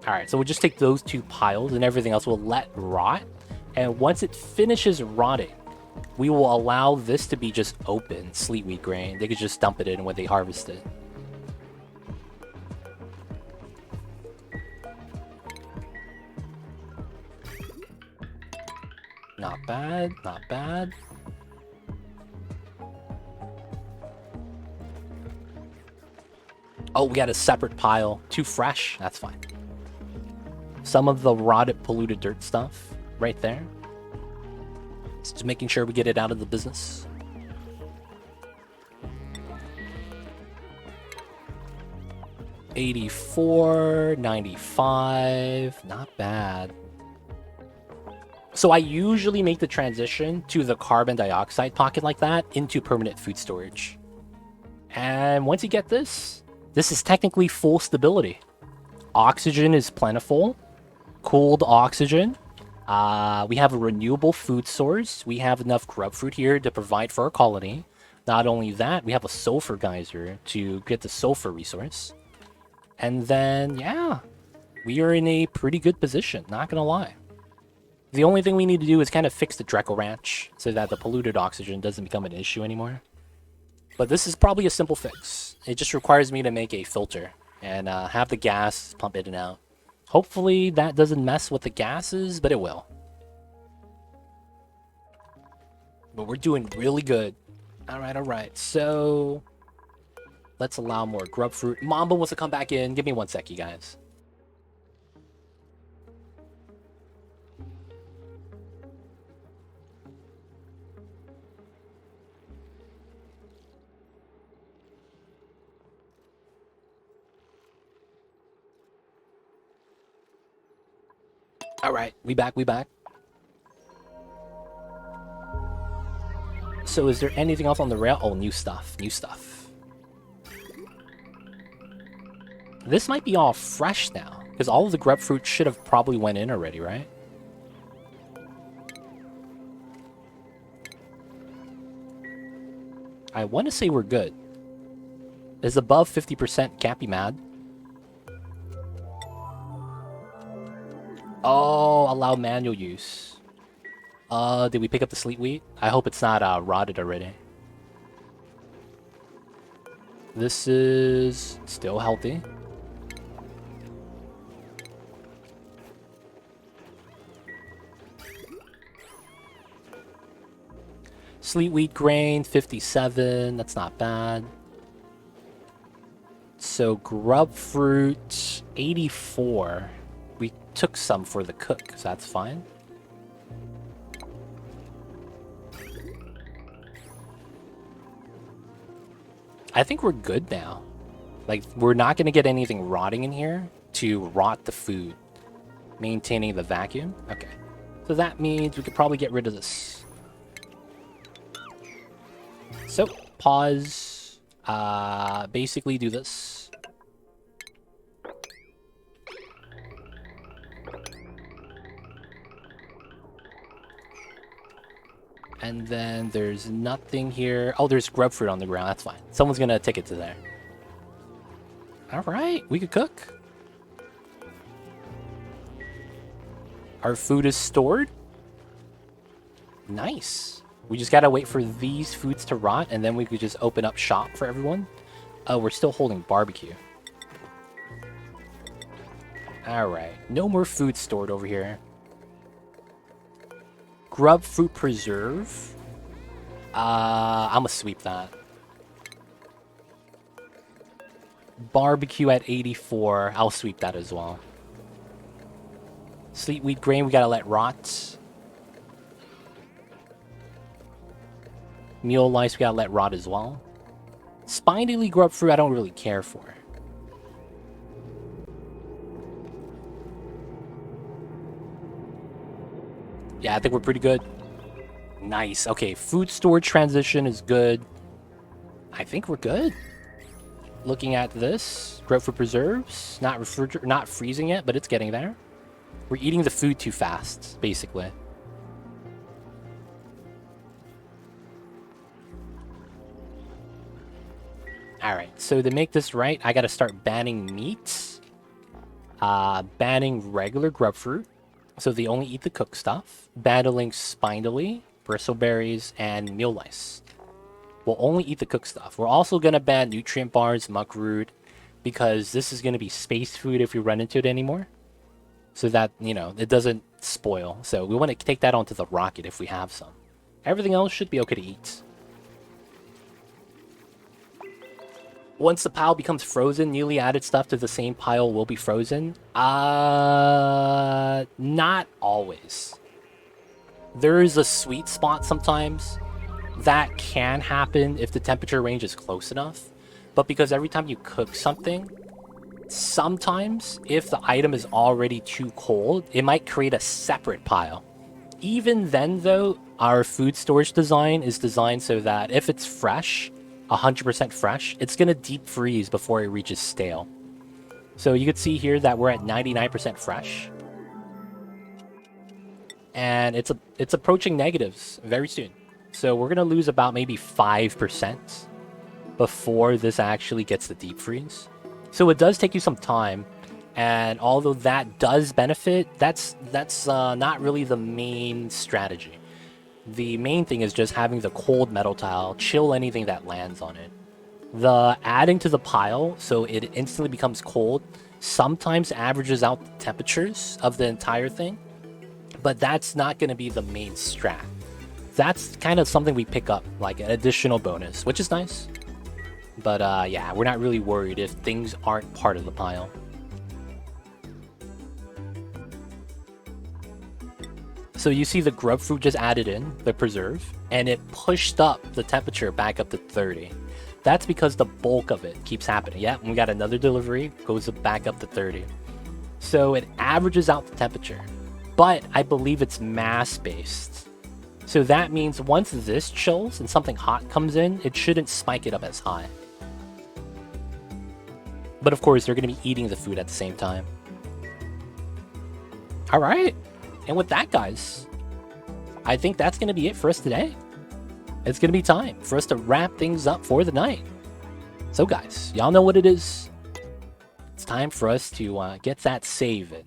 Alright, so we'll just take those two piles and everything else we'll let rot. And once it finishes rotting, we will allow this to be just open sleet wheat grain. They could just dump it in when they harvest it. Not bad, not bad. Oh, we got a separate pile. Too fresh? That's fine. Some of the rotted, polluted dirt stuff right there. Just making sure we get it out of the business. $84, $95, not bad. So I usually make the transition to the carbon dioxide pocket like that into permanent food storage. And once you get this, this is technically full stability. Oxygen is plentiful. Cooled oxygen. We have a renewable food source. We have enough grub fruit here to provide for our colony. Not only that, we have a sulfur geyser to get the sulfur resource. And then, yeah, we are in a pretty good position, not gonna lie. The only thing we need to do is kind of fix the Dreco Ranch so that the polluted oxygen doesn't become an issue anymore. But this is probably a simple fix. It just requires me to make a filter and have the gas pump in and out. Hopefully that doesn't mess with the gases, but it will. But we're doing really good. Alright. So let's allow more grub fruit. Mamba wants to come back in. Give me 1 sec, you guys. Alright, we back. So is there anything else on the rail? Oh, new stuff. New stuff. This might be all fresh now, because all of the grapefruit should have probably went in already, right? I want to say we're good. Is above 50%, can't be mad. Oh, allow manual use. Did we pick up the sleet wheat? I hope it's not rotted already. This is still healthy. Sleet wheat grain, 57. That's not bad. So grub fruit, 84. We took some for the cook, so that's fine. I think we're good now. Like, we're not going to get anything rotting in here to rot the food. Maintaining the vacuum. Okay. So that means we could probably get rid of this. So, pause. Basically do this. And then there's nothing here. Oh, there's grub fruit on the ground. That's fine. Someone's gonna take it to there. Alright, we could cook. Our food is stored. Nice. We just gotta wait for these foods to rot, and then we could just open up shop for everyone. Oh, we're still holding barbecue. Alright, no more food stored over here. Grub fruit preserve. I'm gonna sweep that. Barbecue at 84. I'll sweep that as well. Sleet wheat grain, we gotta let rot. Mule lice, we gotta let rot as well. Spindly grub fruit, I don't really care for. Yeah, I think we're pretty good. Nice. Okay, food storage transition is good. I think we're good. Looking at this, grapefruit preserves, not freezing yet, but it's getting there. We're eating the food too fast, basically. Alright, so to make this right, I gotta start banning meat. Banning regular grapefruit. So they only eat the cooked stuff. Battling spindly, bristleberries, and mule lice. We'll only eat the cooked stuff. We're also going to ban nutrient bars, muckroot, because this is going to be space food if we run into it anymore. So that, you know, it doesn't spoil. So we want to take that onto the rocket if we have some. Everything else should be okay to eat. Once the pile becomes frozen, newly added stuff to the same pile will be frozen. Not always. There is a sweet spot sometimes. That can happen if the temperature range is close enough. But because every time you cook something, sometimes if the item is already too cold, it might create a separate pile. Even then though, our food storage design is designed so that if it's fresh, 100% fresh, it's going to deep freeze before it reaches stale. So you can see here that we're at 99% fresh. And it's approaching negatives very soon. So we're going to lose about maybe 5% before this actually gets the deep freeze. So it does take you some time. And although that does benefit, that's not really the main strategy. The main thing is just having the cold metal tile chill anything that lands on it. The adding to the pile so it instantly becomes cold sometimes averages out the temperatures of the entire thing, but that's not going to be the main strat. That's kind of something we pick up, like an additional bonus, which is nice. But yeah, we're not really worried if things aren't part of the pile. So you see the grub fruit just added in, the preserve, and it pushed up the temperature back up to 30. That's because the bulk of it keeps happening. Yeah, we got another delivery, goes back up to 30. So it averages out the temperature. But I believe it's mass-based. So that means once this chills and something hot comes in, it shouldn't spike it up as high. But of course, they're going to be eating the food at the same time. All right. And with that, guys, I think that's going to be it for us today. It's going to be time for us to wrap things up for the night. So, guys, y'all know what it is. It's time for us to get that save in.